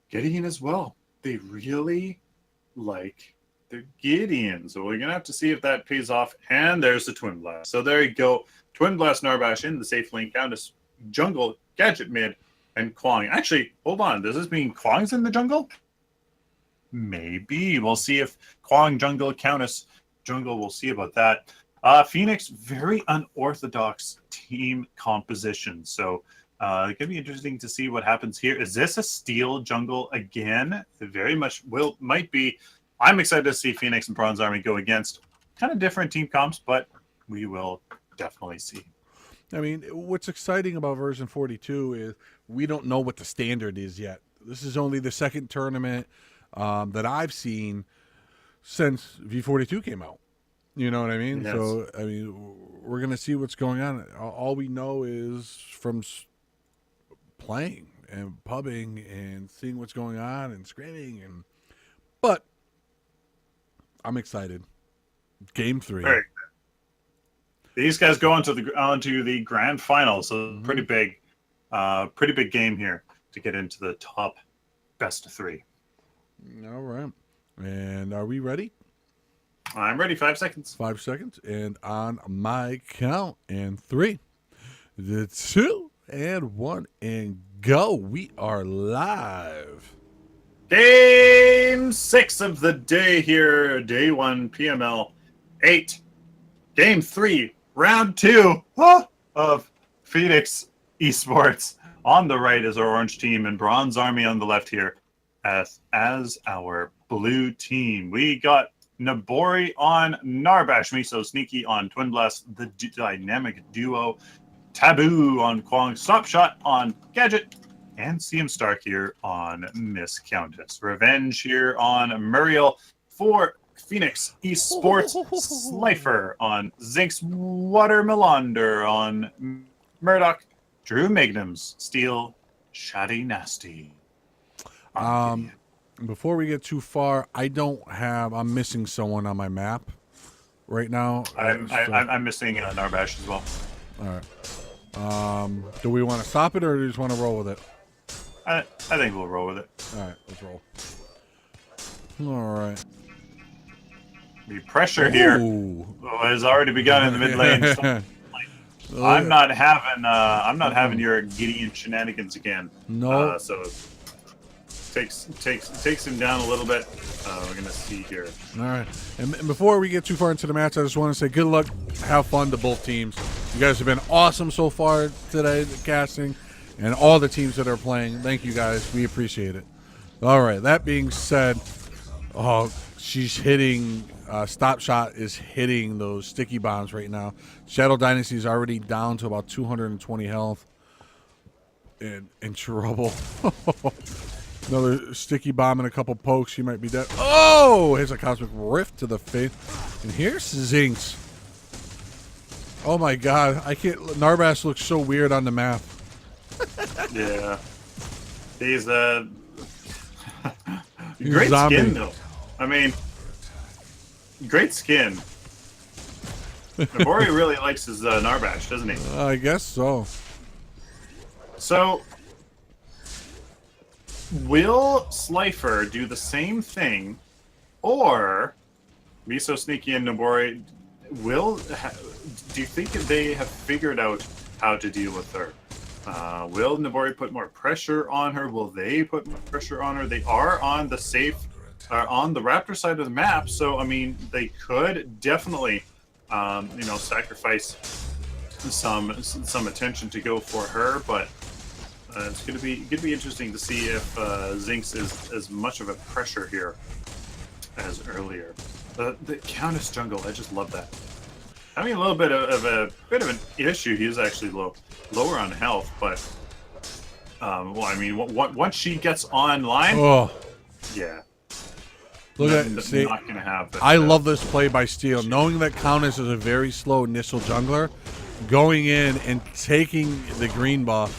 Gideon as well. They really like the Gideon, so we're gonna have to see if that pays off. And there's the Twin Blast. So there you go. Twin Blast Narbash in the safe lane. Countess jungle, Gadget mid, and Kwong. Actually, hold on. Does this mean Kwong's in the jungle? Maybe. We'll see if Kwong jungle, Countess jungle. We'll see about that. Phoenix, very unorthodox team composition. So it's gonna be interesting to see what happens here. Is this a Steel jungle again? It very much might be. I'm excited to see Phoenix and Bronze Army go against kind of different team comps, but we will definitely see. I mean, what's exciting about version 42 is we don't know what the standard is yet. This is only the second tournament that I've seen since V42 came out. You know what I mean? Yes. So, I mean, we're going to see what's going on. All we know is from playing and pubbing and seeing what's going on and screaming. But I'm excited. Game 3. Very good. These guys go onto the grand final, so pretty big game here to get into the top best of 3. All right. And are we ready? I'm ready. 5 seconds. 5 seconds. And on my count, and 3, 2, and 1, and go. We are live. Game 6 of the day here. Day 1, PML 8. Game 3, round 2 of Phoenix eSpots. On the right is our orange team and Bronze Army on the left here as our blue team. We got Nabori on Narbash, Miso Sneaky on Twin Blast, the dynamic duo, Taboo on Kwong, Stop Shot on Gadget, and CM Stark here on Miss Countess. Revenge here on Muriel for Phoenix Esports, Slifer on Zinx, Watermelonder on Murdoch, Drew Magnums, Steel, Shady Nasty. Before we get too far, I'm missing someone on my map right now. I'm missing Narbash as well. All right. Do we want to stop it or do we just want to roll with it? I think we'll roll with it. All right, let's roll. All right. The pressure here has already begun in the mid lane. So I'm not having your Gideon shenanigans again. No. So takes him down a little bit. We're gonna see here. All right. And before we get too far into the match, I just want to say good luck, have fun to both teams. You guys have been awesome so far today, the casting, and all the teams that are playing. Thank you guys. We appreciate it. All right. That being said, she's hitting. Stop Shot is hitting those sticky bombs right now. Shadow Dynasty is already down to about 220 health. And in trouble. Another sticky bomb and a couple pokes. She might be dead. Oh! Here's a Cosmic Rift to the face. And here's Zinx. Oh my god. I can't. Narbash looks so weird on the map. Yeah. He's great zombie. skin though. I mean, great skin. Nabori really likes his Narbash, doesn't he? I guess so. So, will Slifer do the same thing, or Miso Sneaky and Nabori do you think they have figured out how to deal with her? Will Nabori put more pressure on her? Will they put more pressure on her? They are on the on the Raptor side of the map, so I mean they could definitely, sacrifice some attention to go for her, but it's gonna be interesting to see if Zinx is as much of a pressure here as earlier. The Countess jungle, I just love that. Having a little bit of an issue. He is actually lower on health, but once she gets online, yeah. Look at see, not gonna have I love this play by Steel, knowing that Countess is a very slow initial jungler, going in and taking the green buff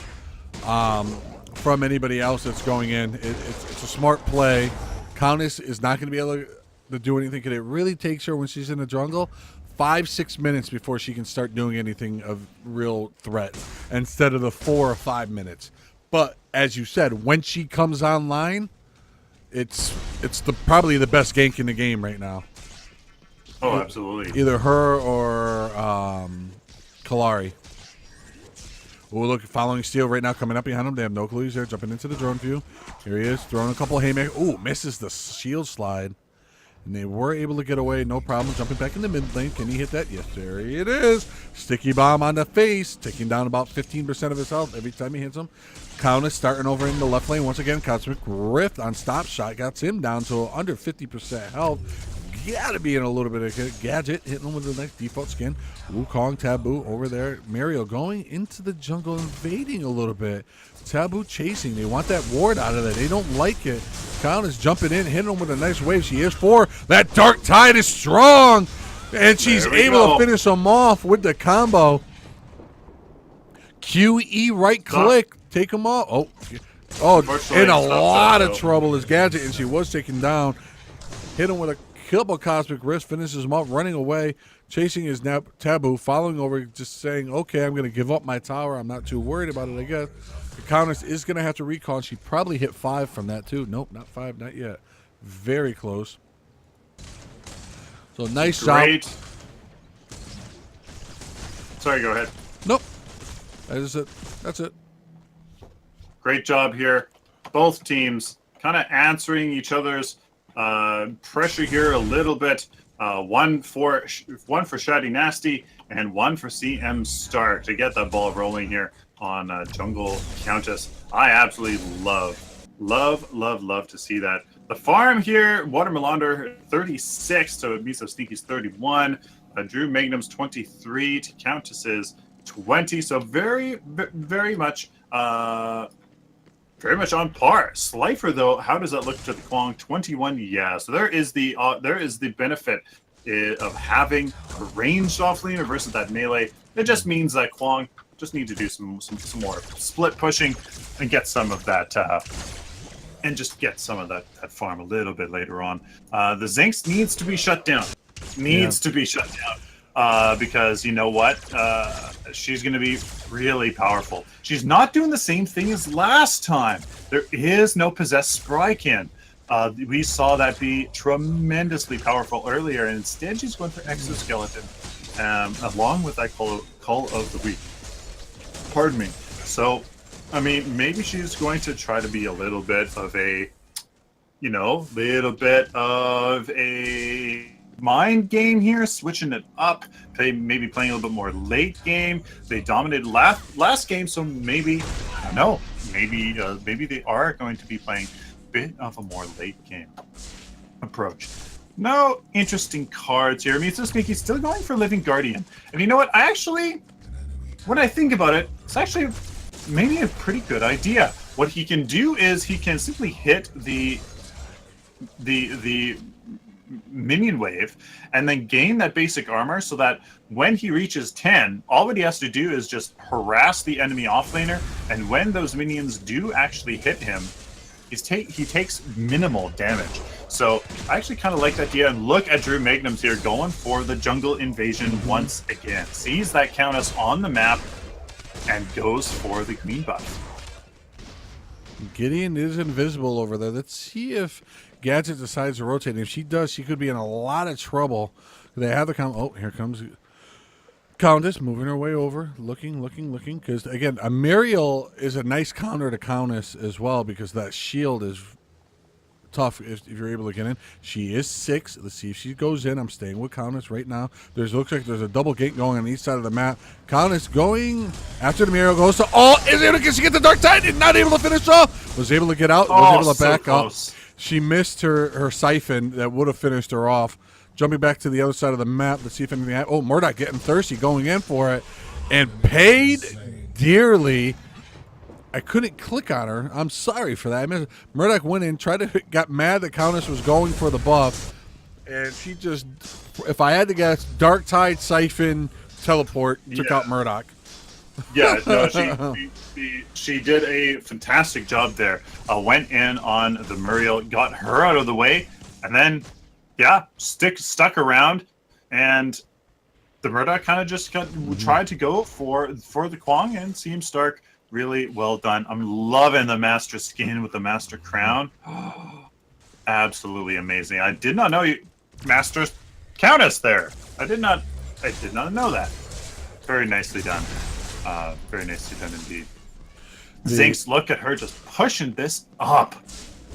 from anybody else that's going in. It's a smart play. Countess is not going to be able to do anything because it really takes her when she's in the jungle 5-6 minutes before she can start doing anything of real threat instead of the 4 or 5 minutes. But as you said, when she comes online, it's probably the best gank in the game right now. Oh, absolutely. Either her or Kalari. Oh, look, following Steel right now, coming up behind him. They have no clue he's there, jumping into the drone view. Here he is, throwing a couple of haymakers. Oh, misses the shield slide. And they were able to get away, no problem. Jumping back in the mid lane. Can he hit that? Yes, there it is. Sticky bomb on the face, taking down about 15% of his health every time he hits him. Countess starting over in the left lane. Once again, Cosmic Rift on Stop Shot. Got him down to under 50% health. gotta be in a little bit of Gadget hitting him with the nice default skin. Wukong, Taboo over there. Mario going into the jungle, invading a little bit. Taboo chasing. They want that ward out of there. They don't like it. Countess jumping in, hitting him with a nice wave. She is 4. That Dark Tide is strong. And she's able to finish him off with the combo. QE right click. Take him off. Oh, in a lot of trouble is Gadget, and she was taken down. Hit him with a couple Cosmic Wrist, finishes him off, running away, chasing his Taboo, following over, just saying, okay, I'm going to give up my tower. I'm not too worried about it, I guess. The Countess is going to have to recall, and she probably hit 5 from that, too. Nope, not 5, not yet. Very close. So, nice Great. job. Sorry, go ahead. Nope. That is it. That's it. Great job here. Both teams kind of answering each other's pressure here a little bit. One for Shady Nasty and one for CM Stark to get that ball rolling here on Jungle Countess. I absolutely love to see that. The farm here, Watermelonder 36 to Miso Sneaky's 31. Drew Magnum's 23 to Countess's 20. So very much on par. Slifer, though, how does that look to the Kwong? 21, yeah. So there is the benefit of having a ranged offlaner versus that melee. It just means that Kwong just need to do some more split pushing and get some of that that farm a little bit later on. The Zinx needs to be shut down. To be shut down. Because you know what? She's going to be really powerful. She's not doing the same thing as last time. There is no Possessed Sprykin. We saw that be tremendously powerful earlier, and instead she's going for Exoskeleton, along with that Call of the Week. Pardon me. So, I mean, maybe she's going to try to be a little bit of a mind game here, switching it up, maybe playing a little bit more late game. They dominated last game, so maybe, I don't know, maybe they are going to be playing a bit of a more late game approach. No interesting cards here. I mean, Sneaky's still going for Living Guardian. And you know what? When I think about it, it's actually maybe a pretty good idea. What he can do is he can simply hit the minion wave and then gain that basic armor, so that when he reaches 10, all that he has to do is just harass the enemy offlaner, and when those minions do actually hit him, he takes minimal damage. So I actually kind of like that idea. And look at Drew Magnums here going for the jungle invasion once again. Sees that Countess on the map and goes for the green buff. Gideon is invisible over there. Let's see if Gadget decides to rotate. If she does, she could be in a lot of trouble. They have the here comes Countess moving her way over, looking. Because again, a Muriel is a nice counter to Countess as well, because that shield is tough if you're able to get in. She is 6. Let's see if she goes in. I'm staying with Countess right now. Looks like there's a double gate going on the east side of the map. Countess going after the Muriel, goes to is able to get the Dark Tide, not able to finish off. Was able to get out, was able to back up. She missed her siphon that would have finished her off. Jumping back to the other side of the map. Let's see if anything happens. Murdoch getting thirsty, going in for it, and paid dearly. I couldn't click on her. I'm sorry for that. I missed. Murdoch went in, got mad that Countess was going for the buff, and she just, if I had to guess, Dark Tide, siphon, teleport, took out Murdoch. Yeah, no, she did a fantastic job there. Went in on the Muriel, got her out of the way, and then, stuck around, and the Murdoch kind of just tried to go for the Kwong, and CM Stark, really well done. I'm loving the Master skin with the Master crown. Absolutely amazing. I did not know you Master Countess there. I did not know that. Very nicely done. Very nicely done indeed. Zinx, look at her just pushing this up.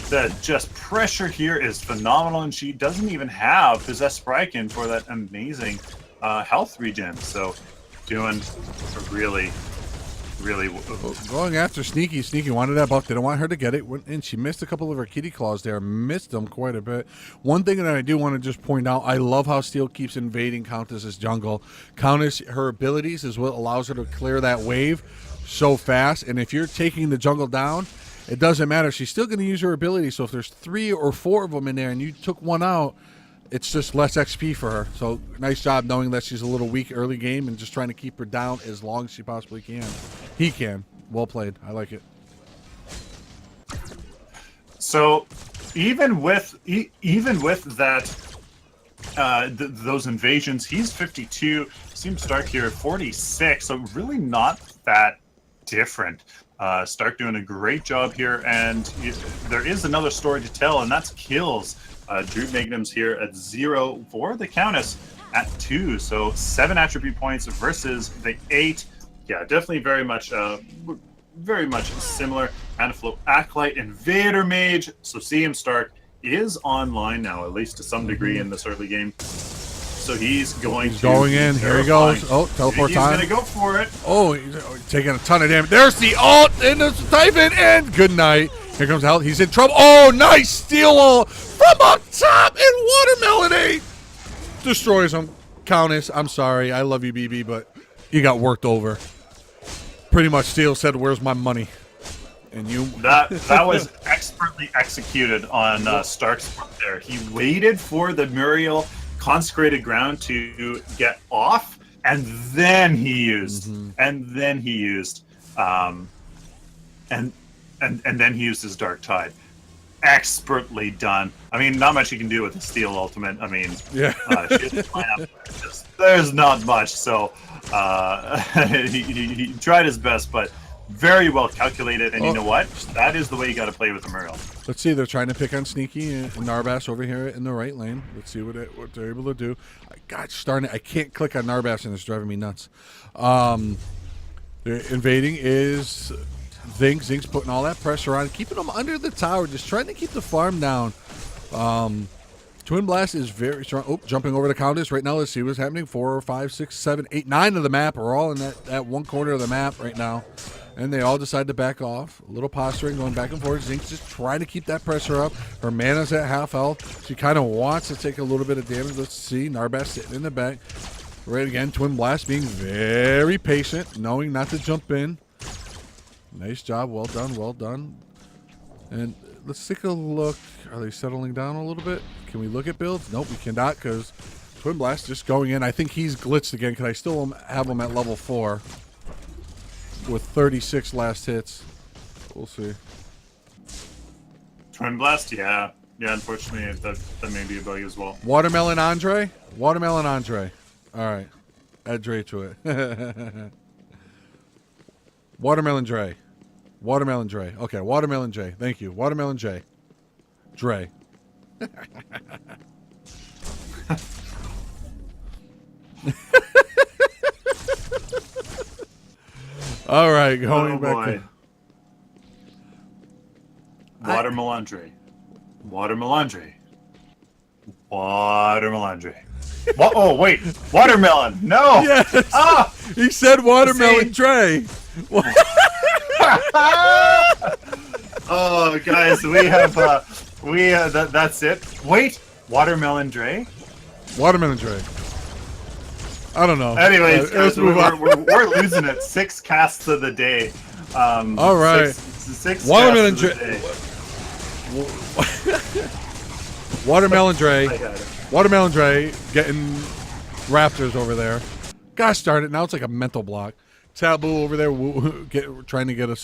The just pressure here is phenomenal, and she doesn't even have Possessed Sprykin for that amazing health regen. So doing a really really. Going after Sneaky. Sneaky wanted that buff. Didn't want her to get it. Went in. She missed a couple of her kitty claws there. Missed them quite a bit. One thing that I do want to just point out, I love how Steel keeps invading Countess's jungle. Countess, her abilities is what allows her to clear that wave so fast. And if you're taking the jungle down, it doesn't matter. She's still going to use her ability. So if there's 3 or 4 of them in there and you took one out, it's just less XP for her. So nice job knowing that she's a little weak early game and just trying to keep her down as long as she possibly can. He can. Well played. I like it. So even with that, those invasions, he's 52. Seems Stark here 46. So really not that different. Stark doing a great job here, and there is another story to tell, and that's kills. Drew Magnum's here at 0 for the Countess at 2. So 7 attribute points versus the 8. Yeah, definitely very much similar. Manaflow Acolyte, Invader Mage. So CM Stark is online now, at least to some degree in this early game. So he's going in. Here he goes. Oh, teleport time. He's going to go for it. Oh, he's taking a ton of damage. There's the ult and the Typhon, and good night. Here comes Hell. He's in trouble. Oh, nice steal ult from up top, and Watermelon 8 destroys him. Countess, I'm sorry. I love you, BB, but you got worked over. Pretty much Steel said, "Where's my money?" And you that was expertly executed on Stark's part there. He waited for the Muriel consecrated ground to get off, and then he used and then he used his Dark Tide. Expertly done. I mean, not much you can do with the Steel Ultimate. I mean, yeah. There's not much. So he tried his best, but very well calculated. And you know what? That is the way you got to play with the Muriel. Let's see. They're trying to pick on Sneaky and Narbass over here in the right lane. Let's see what they're able to do. I can't click on Narbass, and it's driving me nuts. They're invading is Zink. Zink's putting all that pressure on, keeping them under the tower, just trying to keep the farm down. Twin Blast is very strong. Oh, jumping over the Countess right now. Let's see what's happening. 4, 5, 6, 7, 8, 9 of the map are all in that one corner of the map right now. And they all decide to back off. A little posturing, going back and forth. Zink's just trying to keep that pressure up. Her mana's at half health. She kind of wants to take a little bit of damage. Let's see. Narbass sitting in the back. Right again. Twin Blast being very patient, knowing not to jump in. Nice job. Well done. Well done. And let's take a look. Are they settling down a little bit? Can we look at builds? Nope, we cannot, because Twin Blast just going in. I think he's glitched again, because I still have him at level 4 with 36 last hits. We'll see. Twin Blast, yeah. Yeah, unfortunately, that may be a bug as well. Watermelon Andre? Watermelon Andre. All right. Add Dre to it. Watermelon Dre. Watermelon Dre. Okay, Watermelon J. Thank you. Watermelon J. Dre. All right, going back to Watermelandre. Watermelandre. Watermelandre. Oh, wait. Watermelon. No. Yes. Ah! He said Watermelon Dre. Oh, guys, that's it. Wait, Watermelon Dre? Watermelon Dre. I don't know. Anyways, let's move on. We're losing it. 6 casts of the day. All right. Six Watermelon Dre. Watermelon Dre. Watermelon Dre getting Raptors over there. Gosh darn it. Now it's like a mental block. Taboo over there trying to get a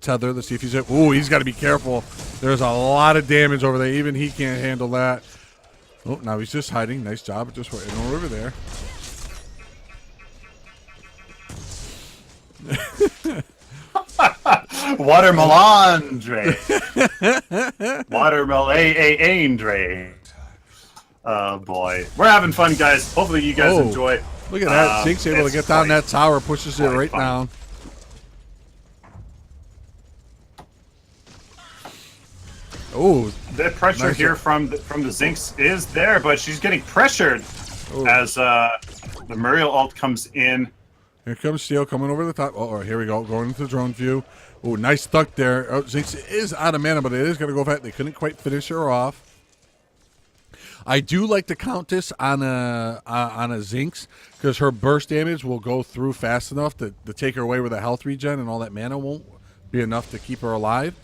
tether. Let's see if he's... Ooh, he's got to be careful. There's a lot of damage over there. Even he can't handle that. Oh, now he's just hiding. Nice job. Just waiting over there. Watermelandre. Watermelandre. Oh, boy. We're having fun, guys. Hopefully you guys enjoy. Look at that. Zink's able to get down that tower, pushes it right down. Oh, the pressure nice here from the Zinks is there, but she's getting pressured as the Muriel ult comes in. Here comes Steel coming over the top. Oh, here we go. Going into the drone view. Oh, nice thunk there. Oh, Zinx is out of mana, but it is going to go back. They couldn't quite finish her off. I do like the Countess on a Zinx because her burst damage will go through fast enough to take her away with a health regen, and all that mana won't be enough to keep her alive.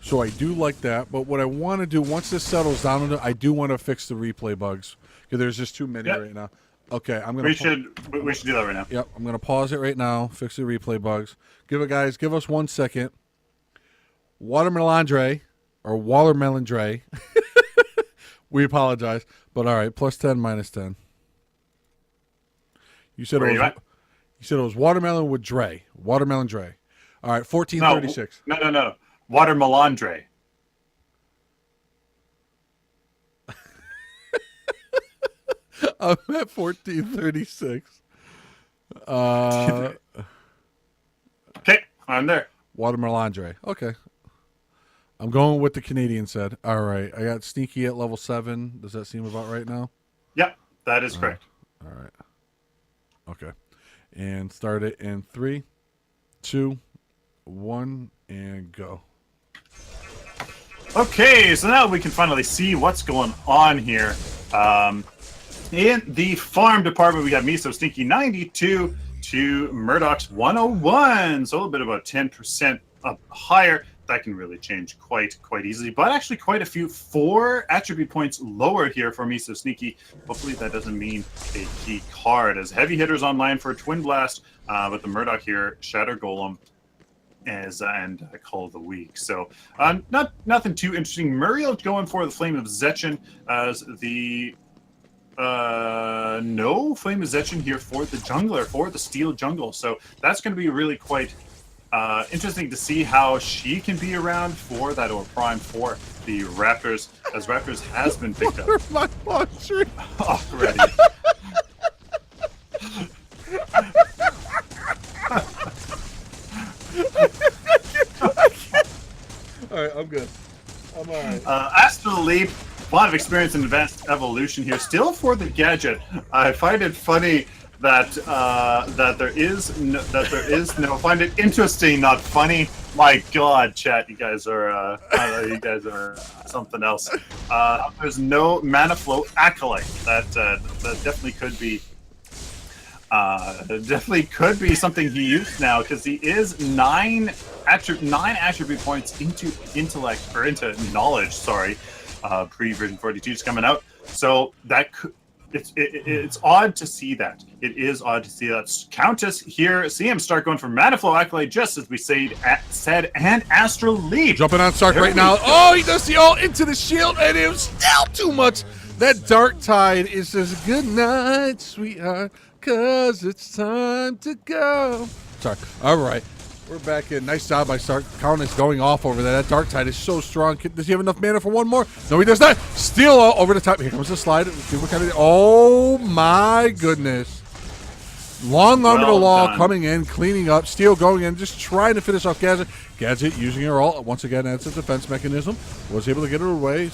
So I do like that. But what I want to do once this settles down, I do want to fix the replay bugs because there's just too many right now. Okay, I'm gonna. We should do that right now. Yep, I'm gonna pause it right now. Fix the replay bugs. Give us 1 second. Watermelandre or Watermelandre. We apologize, but all right. +10, -10. You said it was watermelon with Dre. Watermelon Dre. All right, 1436. No. Watermelandre. I'm at 1436. Okay, I'm there. Watermelandre. Okay. I'm going with the Canadian said. All right. I got Sneaky at level 7. Does that seem about right now? Yep, that is correct. All right. Okay. And start it in 3, 2, 1, and go. Okay, so now we can finally see what's going on here. In the farm department, we got Miso Stinky 92 to Murdoch's 101. So a little bit about 10% up higher. That can really change quite easily, but actually quite a few 4 attribute points lower here for Miso Sneaky. Hopefully that doesn't mean a key card, as heavy hitters online for Twin Blast, but the Murdoch here, Shatter Golem, and Call of the Week. So nothing too interesting. Muriel going for the Flame of Zetchin as the no Flame of Zetchin here for the jungler, for the Steel Jungle. So that's going to be really quite interesting to see how she can be around for that or prime for the Raptors, as Raptors has been picked up my laundry already. All right, I'm good. I'm all right. Astral Leap, a lot of experience in advanced evolution here. Still for the gadget, I find it funny that there is no. Find it interesting, not funny. My God, chat, you guys are something else. There's no mana flow acolyte. That definitely could be something he used now, because he is 9 attribute points into intellect, or into knowledge. Sorry, pre-version 42 is coming out. So that could. It's odd to see that. It is odd to see that. Countess here, see him start going for Mana Flow Acolyte, just as we said, and Astral Leap. Jumping on Stark right now. Oh, he does the ult into the shield, and it was still too much. That Dark Tide is just good night, sweetheart, because it's time to go. Sorry. All right. We're back in. Nice job by Stark. Countess going off over there. That Dark Tide is so strong. Does he have enough mana for one more? No, he does not. Steal over the top. Here comes the slide. See what kind of. Oh my goodness! Long arm to the law coming in, cleaning up. Steel going in, just trying to finish off Gadget. Gadget using her ult once again as a defense mechanism. Was able to get her away.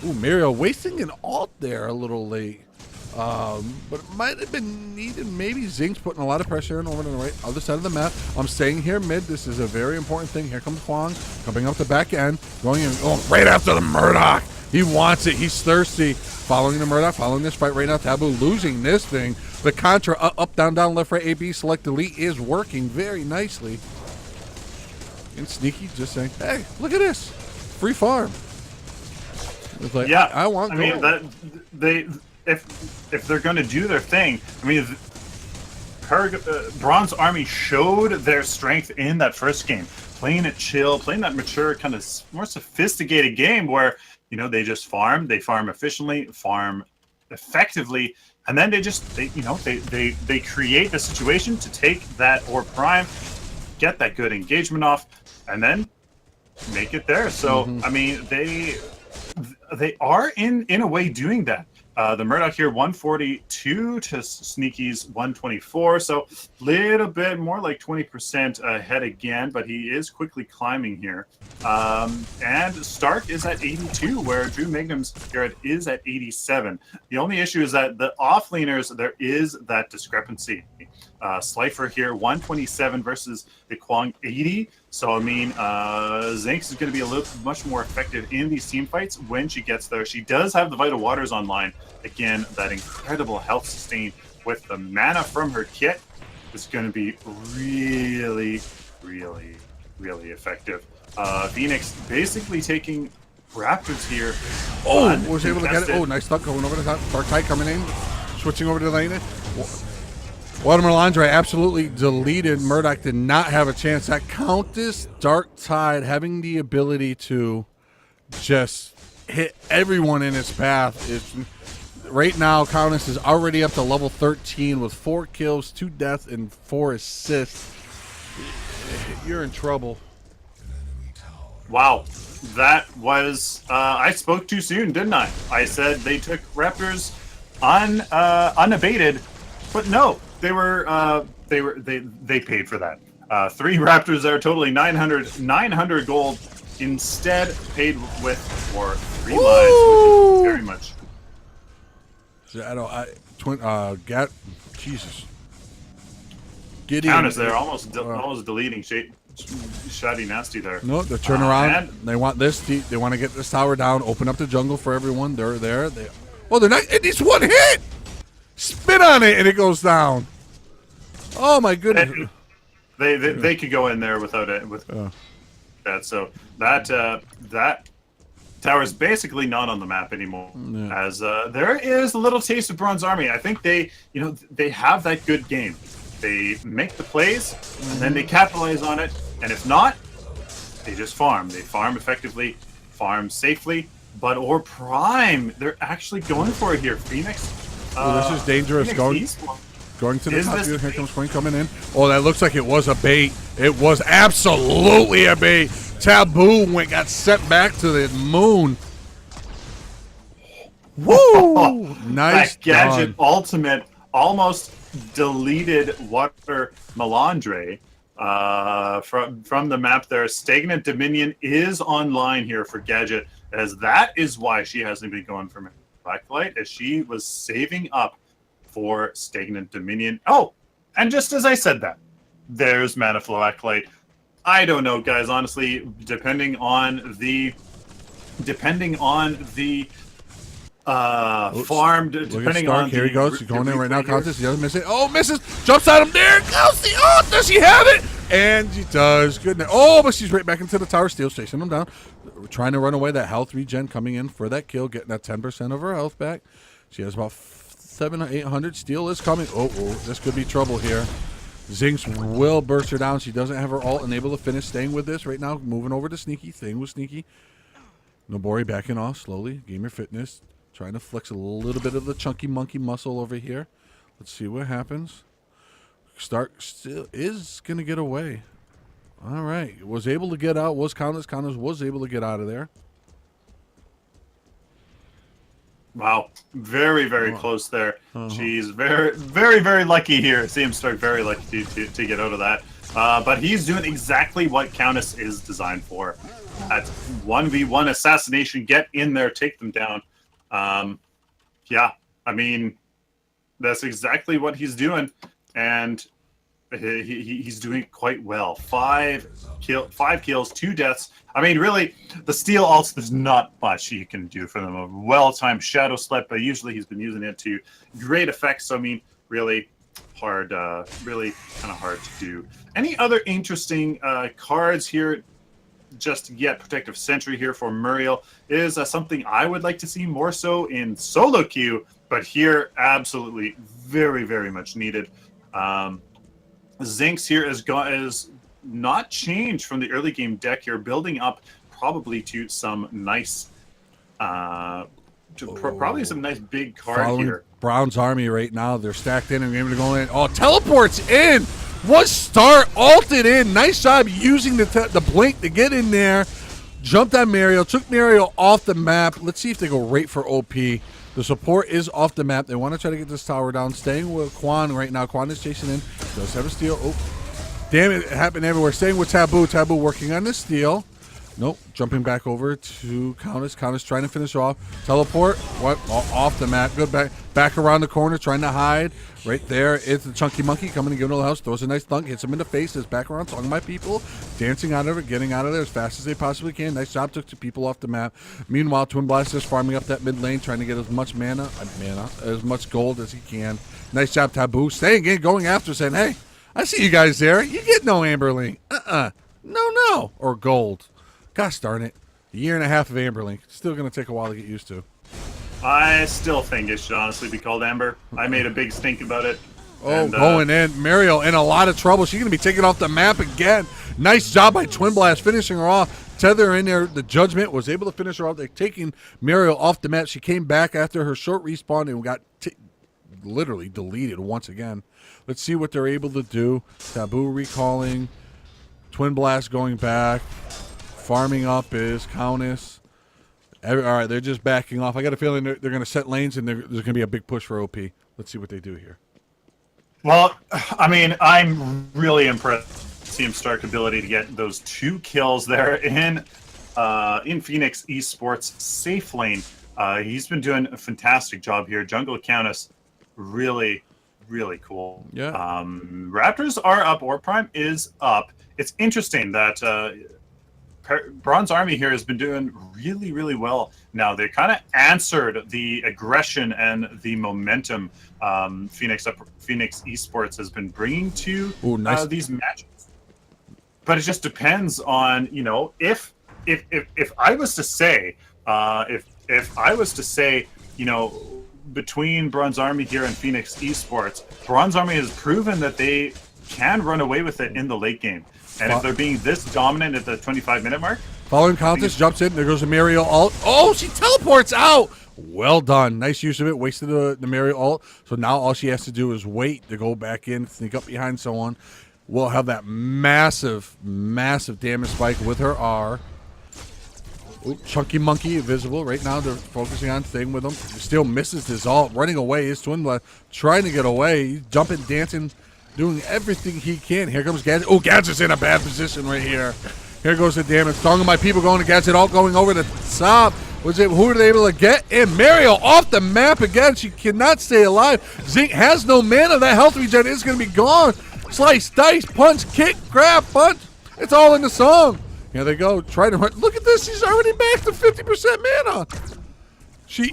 Ooh, Muriel wasting an ult there a little late. But it might have been needed. Maybe Zing's putting a lot of pressure in over to the right other side of the map. I'm staying here mid. This is a very important thing. Here comes Huang coming up the back end, going in. Oh, right after the Murdoch. He wants it. He's thirsty. Following the Murdoch, following this fight right now. Taboo losing this thing. The Contra up, down, left, right, A, B, select, delete is working very nicely. And Sneaky just saying, hey, look at this. Free farm. It's like, yeah, I want gold. I mean, if they're going to do their thing, I mean, Bronze Army showed their strength in that first game, playing it chill, playing that mature, kind of more sophisticated game where, you know, they just farm, they farm efficiently, farm effectively, and then they create the situation to take that or prime, get that good engagement off, and then make it there. So I mean, they are in a way doing that. The Murdoch here, 142 to Sneaky's 124, so a little bit more like 20% ahead again, but he is quickly climbing here. And Stark is at 82, where Drew Magnum's Garrett is at 87. The only issue is that the offlaners, there is that discrepancy. Slifer here, 127 versus the Kwong 80. So, I mean, Zinx is going to be a little much more effective in these team fights when she gets there. She does have the Vital Waters online. Again, that incredible health sustain with the mana from her kit is going to be really, really, really effective. Phoenix basically taking Raptors here. Oh, was able to get it. Oh, nice stuff going over the top. Dark Tide coming in, switching over to the lane. Watermelon Landry absolutely deleted. Murdoch did not have a chance. That Countess Dark Tide having the ability to just hit everyone in its path. Right now, Countess is already up to level 13 with 4 kills, 2 deaths, and 4 assists. You're in trouble. Wow. That was I spoke too soon, didn't I? I said they took Raptors unabated, but no, they paid for that. 3 Raptors there, totally 900 gold. Instead, paid with for 3 lives, which is very much. Jesus. Gideon. Countess there, almost deleting Shady Nasty there. No, they turn around. They want this. They want to get this tower down. Open up the jungle for everyone. They're there. They're not. It's one hit. Spit on it and it goes down. Oh my goodness. They could go in there without it that. So that tower is basically not on the map anymore. Yeah. As there is a little taste of Bronze Army. I think they have that good game. They make the plays and then they capitalize on it. And if not, they just farm. They farm effectively, farm safely, or prime. They're actually going for it here. Phoenix. This is dangerous. Going to the top. Here comes Queen coming in. Oh, that looks like it was a bait. It was absolutely a bait. Taboo got sent back to the moon. Woo! Nice. That gadget ultimate almost deleted Water Melandre from the map there. Stagnant Dominion is online here for Gadget, as that is why she hasn't been going for Blacklight, as she was saving up for Stagnant Dominion. Oh, and just as I said that, there's Mana Flow Acolyte. I don't know, guys, honestly, depending on the farm, depending on here he goes. He's going in right now. Countess, he doesn't miss it. Oh, misses. Jumps at him there. Oh, does she have it? And she does. Goodness. Oh, but she's right back into the tower. Steel's chasing him down. Trying to run away. That health regen coming in for that kill, getting that 10% of her health back. She has about 700 or 800. Steel is coming. Oh, this could be trouble here. Zinx will burst her down. She doesn't have her ult and able to finish. Staying with this right now. Moving over to Sneaky. Staying with Sneaky. Nobori backing off slowly. Gamer Fitness. Trying to flex a little bit of the chunky monkey muscle over here. Let's see what happens. Stark still is going to get away. All right. Was able to get out. Was Countess. Countess was able to get out of there. Wow. Very, very close there. She's very, very, very lucky here. Seems Stark very lucky to get out of that. But he's doing exactly what Countess is designed for. At 1v1 assassination, get in there, take them down. Yeah, I mean, that's exactly what he's doing, and he's doing it quite well. 5 kills, 2 deaths. I mean, really, the Steel ults, there's not much he can do for them. A well-timed Shadow Slip, but usually he's been using it to great effect. So, I mean, really hard, really kind of hard to do. Any other interesting cards here? Just to get Protective Sentry here for Muriel is something I would like to see more so in solo queue, but here absolutely very, very much needed. Zinx here is not changed from the early game deck here, building up probably to some nice, probably some nice big card here. Brown's army right now, they're stacked in and able to go in. Oh, teleports in. One star ulted in. Nice job using the blink to get in there. Jumped on Mario. Took Mario off the map. Let's see if they go right for OP. The support is off the map. They want to try to get this tower down. Staying with Quan right now. Quan is chasing in. Does have a steal. Oh, damn it. It happened everywhere. Staying with Taboo. Taboo working on the steal. Nope. Jumping back over to Countess. Countess trying to finish off. Teleport. What? Off the mat. Good back around the corner, trying to hide. Right there. It's the Chunky Monkey coming to give him the house. Throws a nice thunk. Hits him in the face. Is back around. Talking to my people. Dancing out of it. Getting out of there as fast as they possibly can. Nice job. Took two people off the map. Meanwhile, Twin Blast is farming up that mid lane, trying to get as much as much gold as he can. Nice job, Taboo. Staying in, going after, saying, hey, I see you guys there. You get no Amberlink. No. Or gold. Gosh darn it. A year and a half of Amberlink. Still going to take a while to get used to. I still think it should honestly be called Amber. I made a big stink about it. Oh, going in. Mariel in a lot of trouble. She's going to be taken off the map again. Nice job by Twin Blast finishing her off. Tether in there. The Judgment was able to finish her off. They're taking Mariel off the map. She came back after her short respawn and got literally deleted once again. Let's see what they're able to do. Taboo recalling. Twin Blast going back. Farming up is Countess. All right, they're just backing off. I got a feeling they're going to set lanes, and there's going to be a big push for OP. Let's see what they do here. Well, I mean, I'm really impressed with Team Stark's ability to get those 2 kills there in Phoenix eSports safe lane. He's been doing a fantastic job here. Jungle Countess, really, really cool. Yeah. Raptors are up. Or Prime is up. It's interesting that Bronze Army here has been doing really, really well. Now, they kind of answered the aggression and the momentum Phoenix eSports has been bringing to these matches. But it just depends on, you know, if I was to say, if I was to say, you know, between Bronze Army here and Phoenix eSports, Bronze Army has proven that they can run away with it in the late game. And if they're being this dominant at the 25-minute mark. Following Countess, jumps in. There goes the Mariel ult. Oh, she teleports out. Well done. Nice use of it. Wasted the Mariel ult. So now all she has to do is wait to go back in, sneak up behind someone. We'll have that massive, massive damage spike with her R. Ooh, Chunky Monkey visible. Right now they're focusing on staying with him. He still misses his ult. Running away. His Twin Blast trying to get away. He's jumping, dancing, doing everything he can. Here comes Gadget. Oh, Gadget's in a bad position right here. Here goes the damage. Song of my people going to Gadget. All going over the top. Who are they able to get? And Mariel off the map again. She cannot stay alive. Zink has no mana. That health regen is going to be gone. Slice, dice, punch, kick, grab, punch. It's all in the song. Here they go. Try to run. Look at this. She's already back to 50% mana.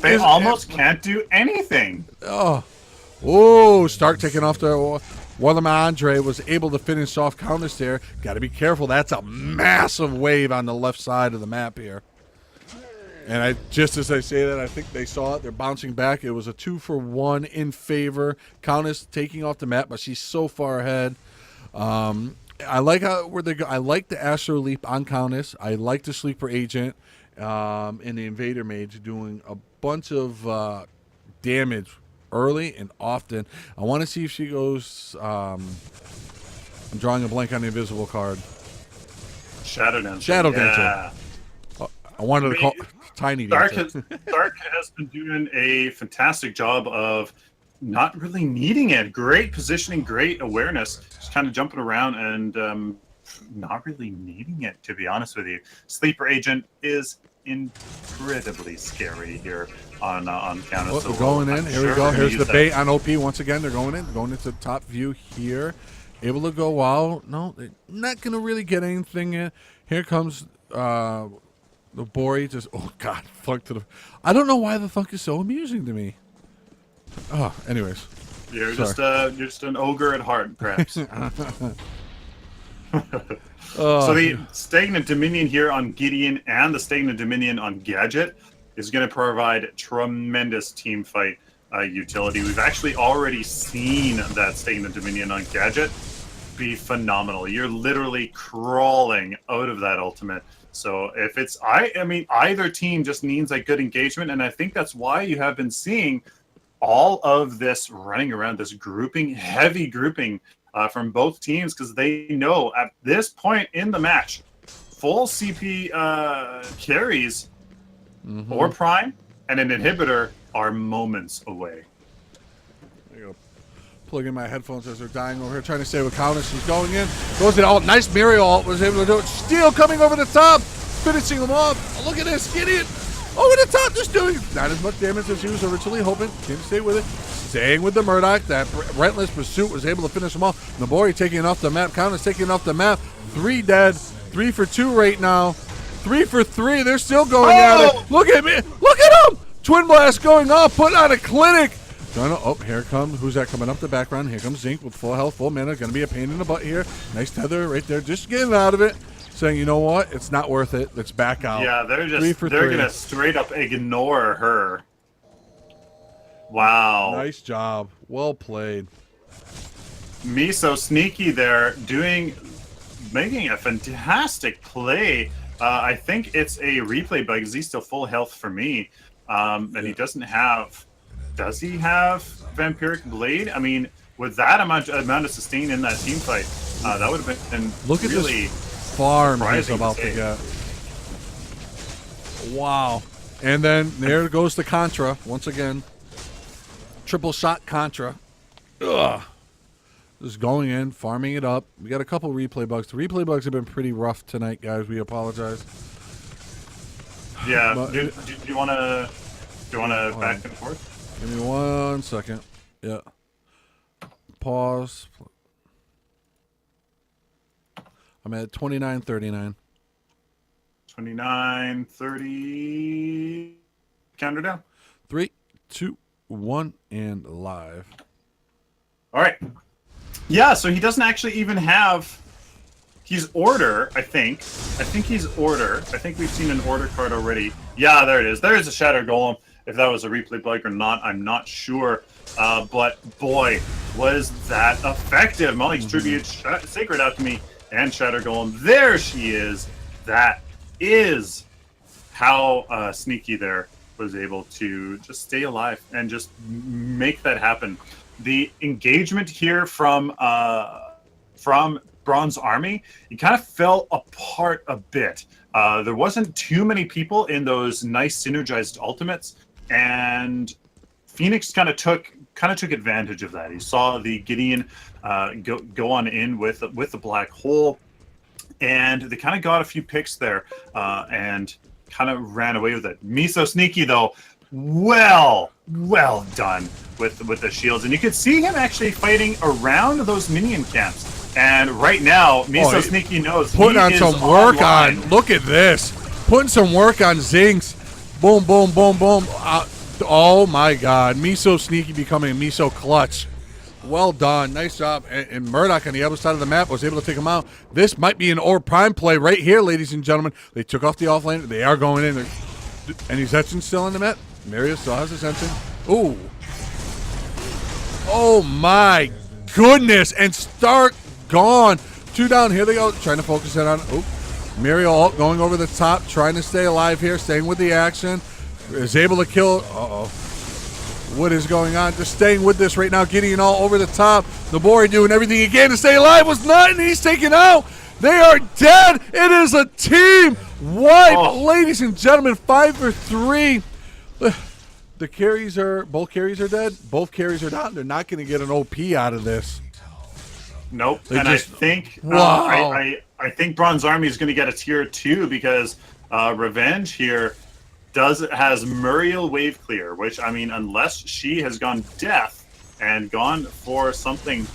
They almost can't do anything. Oh, Stark taking off the... Warlam Andre was able to finish off Countess there. Got to be careful. That's a massive wave on the left side of the map here. And just as I say that, I think they saw it. They're bouncing back. It was a 2-for-1 in favor. Countess taking off the map, but she's so far ahead. I like where they go. I like the Astro Leap on Countess. I like the Sleeper Agent and the Invader Mage doing a bunch of damage early and often. I want to see if she goes. I'm drawing a blank on the invisible card. Shadow Dancer. Shadow Dancer. I wanted to call Tiny Dancer. Dark has been doing a fantastic job of not really needing it. Great positioning, great awareness. Just kind of jumping around and not really needing it, to be honest with you. Sleeper Agent is incredibly scary here on Countess. We're going in. Here we go. Here's the bait on OP once again. They're going in. Going into the top view here. Able to go out. No, they're not going to really get anything in. Here comes the Bori. Just, oh, God. Thunk to the... I don't know why the thunk is so amusing to me. Oh, anyways. You're just an ogre at heart, perhaps. So the Stagnant Dominion here on Gideon and the Stagnant Dominion on Gadget is going to provide tremendous team fight utility. We've actually already seen that Stagnant Dominion on Gadget be phenomenal. You're literally crawling out of that ultimate. So if it's, I mean, either team just needs a good engagement, and I think that's why you have been seeing all of this running around, this grouping, heavy grouping from both teams, because they know at this point in the match, full CP carries or Prime and an inhibitor are moments away. There you go. Plug in my headphones as they're dying over here, trying to stay with Countess. She's going in. Goes it all. Nice Mariel ult was able to do it. Steel coming over the top. finishing them off. Look at this, Gideon. Over the top, just doing not as much damage as he was originally hoping. Can't stay with it. Staying with the Murdoch. That relentless pursuit was able to finish him off. Nabori taking it off the map. Countess taking it off the map. 3 dead. 3 for 2 right now. 3 for 3. They're still going at it. Look at me. Look at him. Twin Blast going off. Putting on a clinic. Oh, here comes. Who's that coming up the background? Here comes Zinc with full health, full mana. Going to be a pain in the butt here. Nice tether right there. Just getting out of it. Saying, you know what? It's not worth it. Let's back out. Yeah, they're going to straight up ignore her. Wow. Nice job. Well played. Miso sneaky there, making a fantastic play. I think it's a replay bug because he's still full health for me. And he doesn't have... Does he have Vampiric Blade? I mean, with that amount of sustain in that team fight, that would have been Look at really this farm he's about to get. Wow. And then there goes the Contra once again. Triple shot Contra. Ugh. Just going in, farming it up. We got a couple replay bugs. The replay bugs have been pretty rough tonight, guys. We apologize. Yeah. Do you want to back and forth? Give me 1 second. Yeah. Pause. I'm at 29:39. 29:30. Counter down. 3, 2, 1, and live. All right. Yeah, so he doesn't actually even have... He's Order, I think. I think he's Order. I think we've seen an Order card already. Yeah, there it is. There is a Shatter Golem. If that was a replay bug or not, I'm not sure. But, boy, was that effective. Molly's Tribute, Sacred Alchemy, and Shatter Golem. There she is. That is how Sneaky there was able to just stay alive and just make that happen. The engagement here from Bronze Army, it kind of fell apart a bit. There wasn't too many people in those nice synergized ultimates, and Phoenix kind of took advantage of that. He saw the Gideon go on in with the black hole, and they kind of got a few picks there and kind of ran away with it. Miso Sneaky though, well done with the shields, and you could see him actually fighting around those minion camps. And right now, Miso Sneaky knows putting on some work on. Look at this, putting some work on Zinx. Boom, boom, boom, boom. Oh my God, Miso Sneaky becoming Miso Clutch. Well done, nice job. And Murdoch on the other side of the map was able to take him out. This might be an Orb Prime play right here, ladies and gentlemen. They took off the offlane. They are going in. And his Etchin still in the map. Mario still has his Etchin. Ooh. Oh my goodness. And Stark gone. 2 down. Here they go. Trying to focus in on. Oh. Mario going over the top. Trying to stay alive here. Staying with the action. Is able to kill. Uh-oh. What is going on? Just staying with this right now. Getting all over the top. Nabori doing everything he can to stay alive. Was not, and he's taken out. They are dead. It is a team wipe. Ladies and gentlemen, 5 for 3. The carries are, both carries are dead. Both carries are down. They're not going to get an OP out of this. Nope. And I think I think Bronze Army is going to get a tier 2 because Revenge here has Muriel Wave Clear, which, I mean, unless she has gone Death and gone for something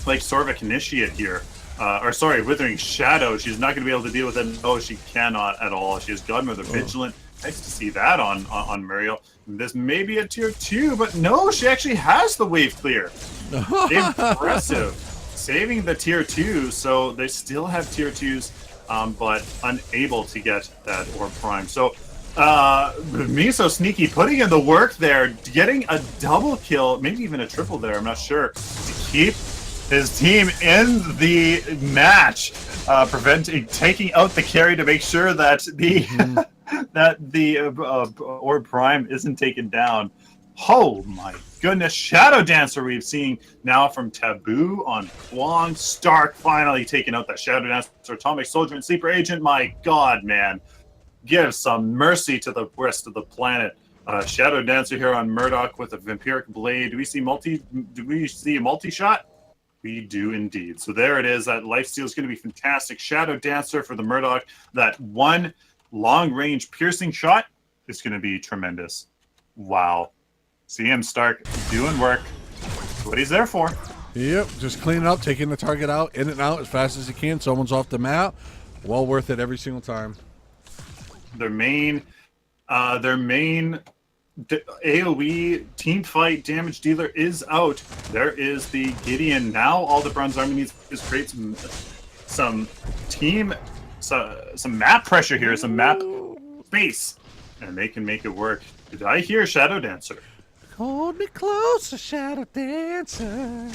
like Sorvik Initiate here, or sorry, Withering Shadow, she's not going to be able to deal with it. No, she cannot at all. She has Godmother Vigilant. Nice to see that on Muriel. This may be a tier 2, but no, she actually has the Wave Clear. Impressive. Saving the tier 2, so they still have tier 2s, but unable to get that Orb Prime. So Miso Sneaky putting in the work there, getting a double kill, maybe even a triple there, I'm not sure, to keep his team in the match, taking out the carry to make sure that the Orb Prime isn't taken down. Oh my goodness, Shadow Dancer we've seen now from Taboo on Kwong. Stark finally taking out that Shadow Dancer, Atomic Soldier, and Sleeper Agent. My God, man. Give some mercy to the rest of the planet. Shadow Dancer here on Murdoch with a Vampiric Blade. Do we see a multi-shot? We do indeed. So there it is. That lifesteal is going to be fantastic. Shadow Dancer for the Murdoch. That one long-range piercing shot is going to be tremendous. Wow. CM Stark doing work. That's what he's there for. Yep, just cleaning up, taking the target out, in and out as fast as he can. Someone's off the map. Well worth it every single time. Their main AoE team fight damage dealer is out. There is the Gideon. Now all the Bronze Army needs is create some map pressure here, some map space, and they can make it work. Did I hear Shadow Dancer? Hold me closer, Shadow Dancer.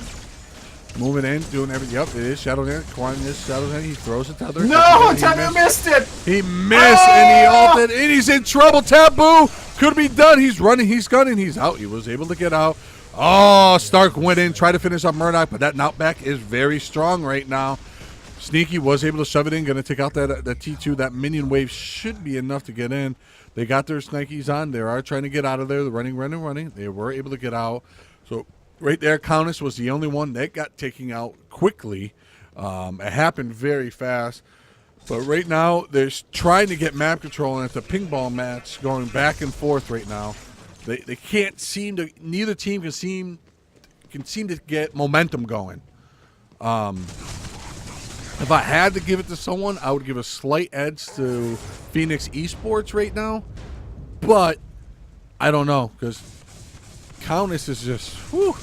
Moving in, doing everything. Yep, it is Shadow Dancer. Quan is Shadow Dancer. He throws a tether. No, Tether missed it. He missed, and he ulted, and he's in trouble. Taboo could be done. He's running, he's gunning, he's out. He was able to get out. Oh, Stark went in, tried to finish up Murdoch, but that knockback is very strong right now. Sneaky was able to shove it in, going to take out that T2. That minion wave should be enough to get in. They got their Snikes on. They are trying to get out of there. They're running. They were able to get out. So right there, Countess was the only one that got taken out quickly. It happened very fast. But right now, they're trying to get map control, and it's a ping pong match going back and forth right now. They can't seem to. Neither team can seem to get momentum going. If I had to give it to someone, I would give a slight edge to Phoenix eSpots right now. But I don't know, because Countess is just, whew.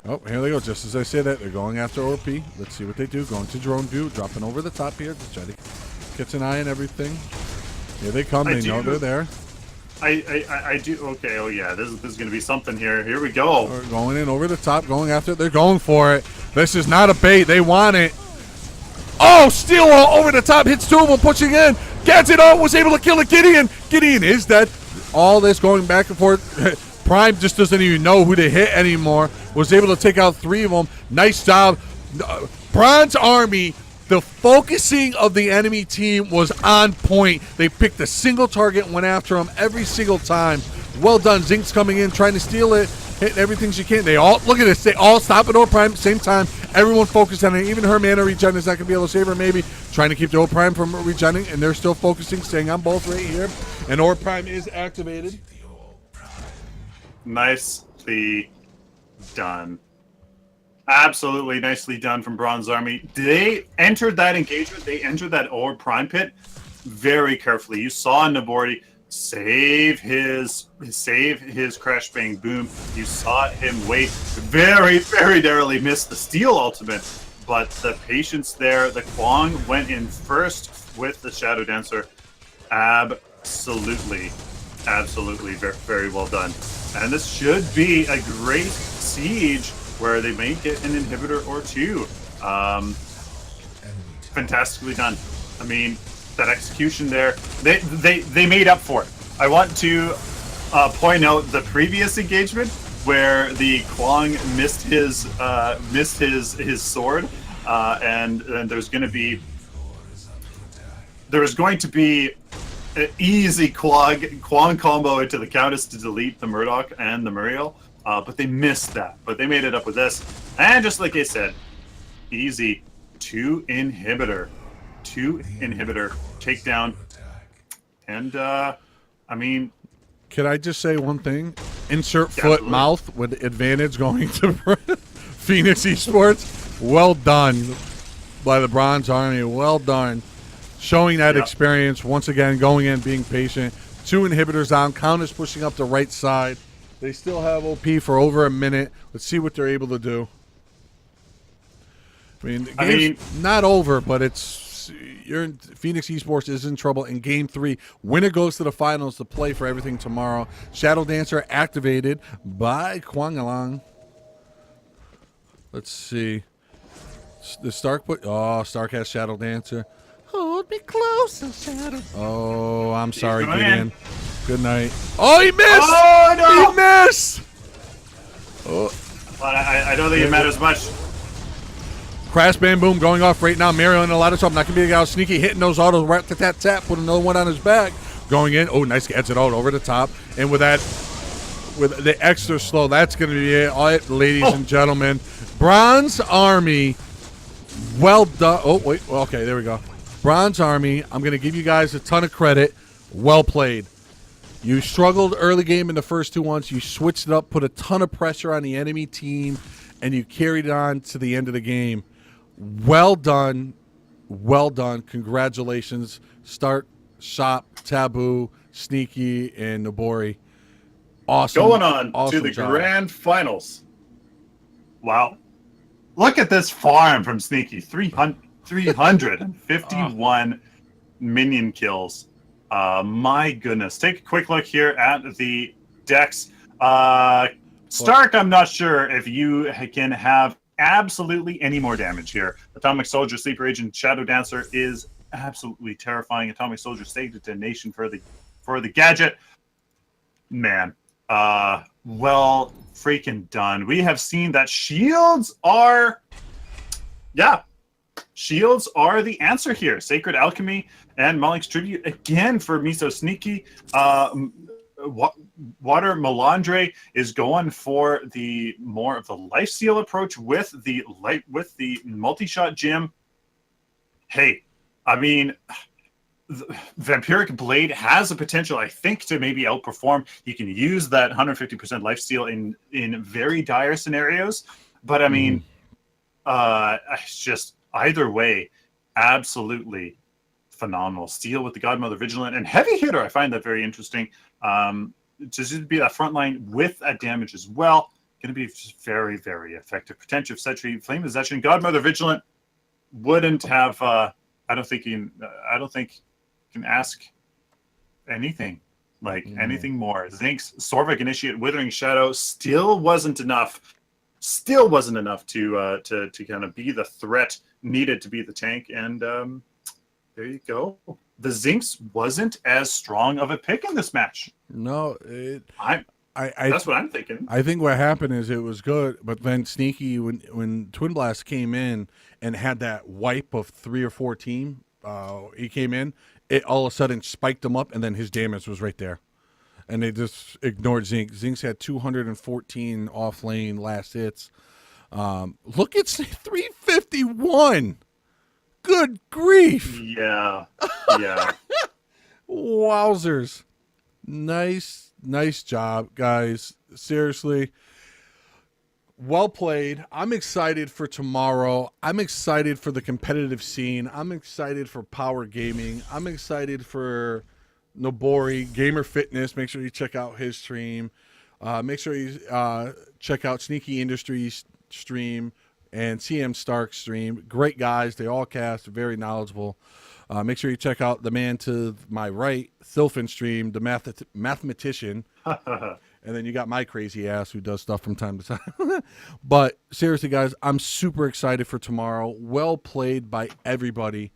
Oh, here they go. Just as I say that, they're going after OP. Let's see what they do. Going to drone view, dropping over the top here. Just try to catch an eye on everything. Here they come. They know they're there. I do. Okay. Oh yeah. This is going to be something here. Here we go. We're going in over the top, going after it. They're going for it. This is not a bait. They want it. Oh, Steel Wall over the top, hits two of them, pushing in. Gets it out, was able to kill a Gideon. Gideon is dead. All this going back and forth. Prime just doesn't even know who to hit anymore. Was able to take out three of them. Nice job. Bronze Army, the focusing of the enemy team was on point. They picked a single target and went after him every single time. Well done. Zink's coming in, trying to steal it. Hitting everything she can. They all, look at this, they all stop at Or Prime at the same time. Everyone focused on it. Even her mana regen is not going to be able to save her, maybe. Trying to keep the Or Prime from regenning, and they're still focusing, staying on both right here. And Or Prime is activated. Nicely done. Absolutely nicely done from Bronze Army. They entered that engagement. They entered that Or Prime pit very carefully. You saw Nabordi save his crash bang boom. You saw him wait very narrowly miss the steel ultimate, but the patience there. The Kwang went in first with the Shadow Dancer. Absolutely very well done. And this should be a great siege where they may get an inhibitor or two. Fantastically done. I mean, that execution there, they made up for it. I want to point out the previous engagement where the Kwang missed his sword, and there's going to be an easy Kwang combo into the Countess to delete the Murdoch and the Muriel, but they missed that. But they made it up with this, and just like I said, easy two inhibitor takedown, and I mean, can I just say one thing? Insert foot mouth with advantage going to Phoenix eSpots. Well done by the Bronze Army. Well done. Showing that experience once again, going in, being patient. Two inhibitors on. Countess pushing up the right side. They still have OP for over a minute. Let's see what they're able to do. I mean, the game's not over, but Phoenix eSpots is in trouble in Game 3. Winner goes to the finals to play for everything tomorrow. Shadow Dancer activated by Kwang Alang. Let's see. The Stark Stark has Shadow Dancer. Hold me closer, Shadow. Oh, I'm sorry, Gideon. Good night. Oh, he missed! Oh, no! He missed! Oh. But I don't think it matters much. Crash Bam Boom going off right now. Mario in a lot of trouble. Not going to be a guy sneaky, hitting those autos. Right to tap. Put another one on his back. Going in. Oh, nice. Gets it out over the top. And with the extra slow, that's going to be it. All right, ladies and gentlemen. Bronze Army. Well done. Oh, wait. Okay, there we go. Bronze Army. I'm going to give you guys a ton of credit. Well played. You struggled early game in the first 2 ones. You switched it up, put a ton of pressure on the enemy team, and you carried it on to the end of the game. Well done. Well done. Congratulations. Start, Shop, Taboo, Sneaky, and Nobori. Awesome. Going on awesome to the job. grand finals. Wow. Look at this farm from Sneaky. 351 minion kills. My goodness. Take a quick look here at the decks. Stark, I'm not sure if you can have absolutely any more damage here. Atomic Soldier, Sleeper Agent, Shadow Dancer is absolutely terrifying. Atomic Soldier, State Detonation for the gadget. Man, well freaking done. We have seen that shields are the answer here. Sacred Alchemy and Malik's Tribute again for Miso Sneaky. Water Melandre is going for the more of the lifesteal approach with the multi-shot gem. Hey, I mean, Vampiric Blade has the potential, I think, to maybe outperform. You can use that 150% lifesteal in very dire scenarios, but I mean, it's just either way, absolutely phenomenal. Steel with the Godmother Vigilant and Heavy Hitter. I find that very interesting. Just be that front line with that damage as well. Going to be just very, very effective. Potential Sentry, Flame Possession, Godmother Vigilant wouldn't have. I don't think you can ask anything anything more. Zinx, Sorvik Initiate, Withering Shadow still wasn't enough. Still wasn't enough to kind of be the threat needed to be the tank. And there you go. The Zinx wasn't as strong of a pick in this match. No, that's what I'm thinking. I think what happened is it was good, but then Sneaky, when Twin Blast came in and had that wipe of 3 or 4 team, he came in, it all of a sudden spiked him up, and then his damage was right there. And they just ignored Zinx. Zinx had 214 off lane last hits. Look at 351. Good grief. Yeah. Wowzers. Nice job, guys. Seriously. Well played. I'm excited for tomorrow. I'm excited for the competitive scene. I'm excited for Power Gaming. I'm excited for Nobori, Gamer Fitness. Make sure you check out his stream. Make sure you check out Sneaky Industries stream and CM Stark's stream. Great guys. They all cast. Very knowledgeable. Make sure you check out the man to my right, Thilfin stream, the mathematician. And then you got my crazy ass who does stuff from time to time. But seriously, guys, I'm super excited for tomorrow. Well played by everybody.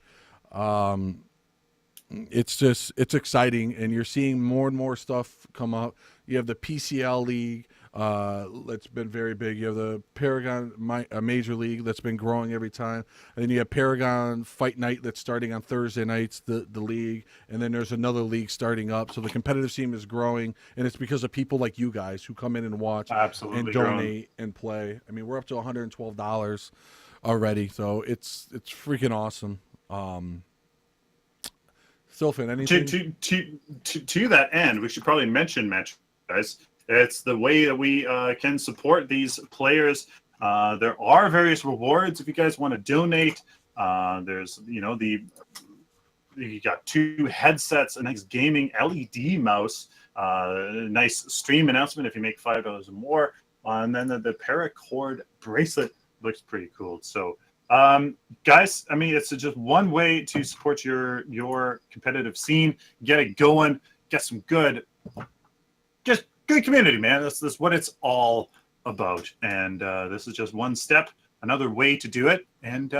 It's exciting, and you're seeing more and more stuff come up. You have the PCL League that's been very big. You have the Paragon Major League that's been growing every time. And then you have Paragon Fight Night that's starting on Thursday nights, the league. And then there's another league starting up. So the competitive scene is growing, and it's because of people like you guys who come in and watch and donate and play. I mean, we're up to $112 already, so it's freaking awesome. Sylphin, anything? To that end, we should probably mention, guys, it's the way that we can support these players. There are various rewards if you guys want to donate. There's, you got 2 headsets, a nice gaming LED mouse, nice stream announcement if you make $5 or more, and then the Paracord bracelet looks pretty cool. So, guys, I mean, it's just one way to support your competitive scene, get it going, get some good community, man. That's what it's all about. And this is just one step, another way to do it. And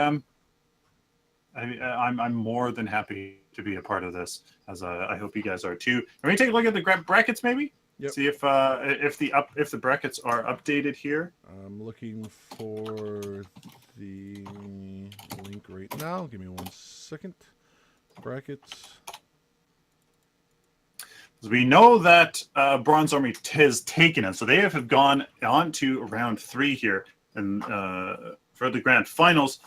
I'm more than happy to be a part of this, as I hope you guys are too. Can we take a look at the brackets, maybe? Yep. See if the brackets are updated here. I'm looking for the link right now. Give me 1 second. Brackets. We know that Bronze Army has taken it, so they have gone on to round 3 here, and for the grand finals.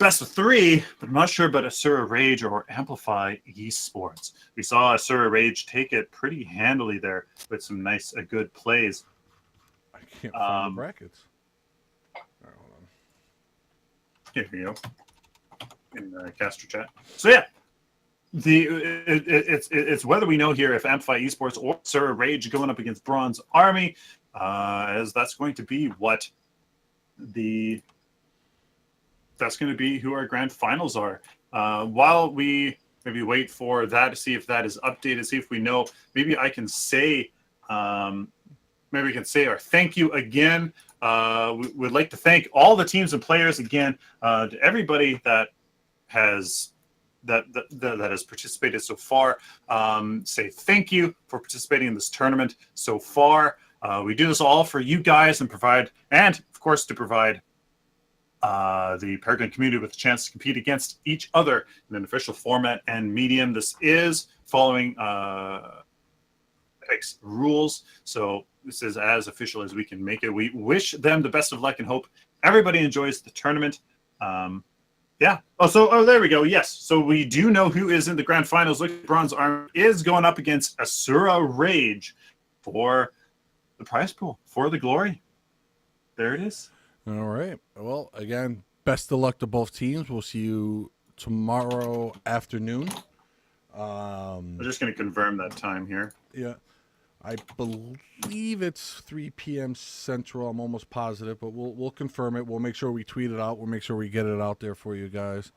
best of 3, but I'm not sure about Asura Rage or Amplify eSports. We saw Asura Rage take it pretty handily there with some nice, good plays. I can't find the brackets. All right, hold on. Here you go. In the caster chat. So yeah, it's whether we know here if Amplify Esports or Asura Rage going up against Bronze Army, as that's going to be who our grand finals are. While we maybe wait for that to see if that is updated, see if we know. Maybe I can say, maybe we can say our thank you again. We would like to thank all the teams and players again, to everybody that has participated so far. Say thank you for participating in this tournament so far. We do this all for you guys and provide, and of course to provide the Paragon community with a chance to compete against each other in an official format and medium. This is following rules, so this is as official as we can make it. We wish them the best of luck and hope everybody enjoys the tournament. Yeah. Oh, there we go. Yes. So we do know who is in the grand finals. Look, Bronze Army is going up against Asura Rage for the prize pool, for the glory. There it is. All right. Well, again, best of luck to both teams. We'll see you tomorrow afternoon. I'm just going to confirm that time here. Yeah. I believe it's 3 p.m. Central. I'm almost positive, but we'll confirm it. We'll make sure we tweet it out. We'll make sure we get it out there for you guys.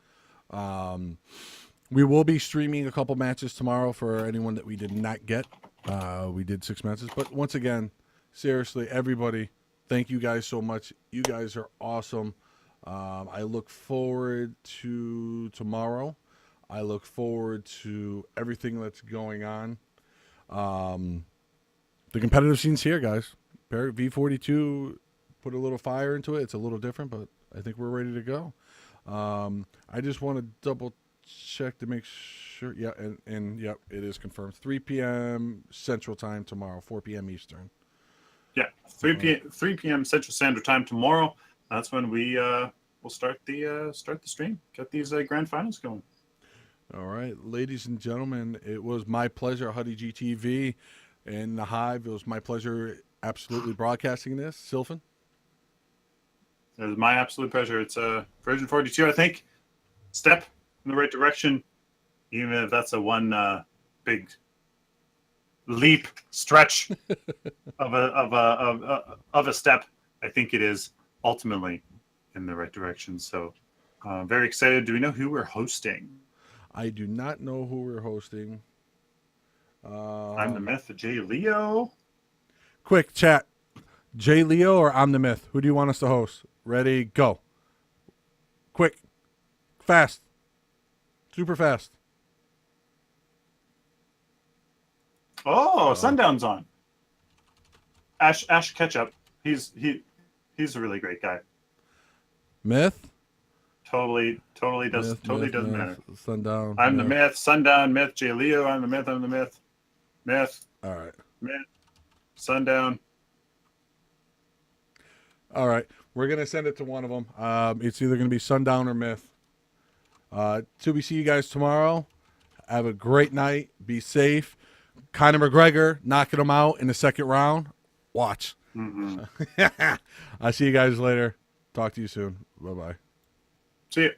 We will be streaming a couple matches tomorrow for anyone that we did not get. We did 6 matches. But once again, seriously, everybody, thank you guys so much. You guys are awesome. I look forward to tomorrow. I look forward to everything that's going on. The competitive scene's here, guys. V42 put a little fire into it. It's a little different, but I think we're ready to go. I just want to double check to make sure. Yeah, and yep, it is confirmed. 3 p.m. Central Time tomorrow, 4 p.m. Eastern. Yeah, 3 p.m. Central Standard Time tomorrow. That's when we will start the stream. Get these grand finals going. All right, ladies and gentlemen, it was my pleasure, Huddy GTV and the Hive. It was my pleasure absolutely broadcasting this. Sylphan? It was my absolute pleasure. It's version 42, I think. Step in the right direction, even if that's a one big leap stretch of a step. I think it is ultimately in the right direction. So very excited. Do we know who we're hosting? I do not know who we're hosting. I'm the Myth, Jay Leo. Quick chat. Jay Leo or I'm the Myth? Who do you want us to host? Ready, go. Quick. Fast. Super fast. Oh, Sundown's on. Ash Ketchup. He's a really great guy. Myth? Totally doesn't matter. Sundown. I'm the Myth. Sundown, Myth, Jay Leo. I'm the Myth. Myth. All right. Myth. Sundown. All right. We're going to send it to one of them. It's either going to be Sundown or Myth. Till we see you guys tomorrow, have a great night. Be safe. Conor McGregor knocking him out in the second round. Watch. Mm-hmm. I'll see you guys later. Talk to you soon. Bye-bye. See you.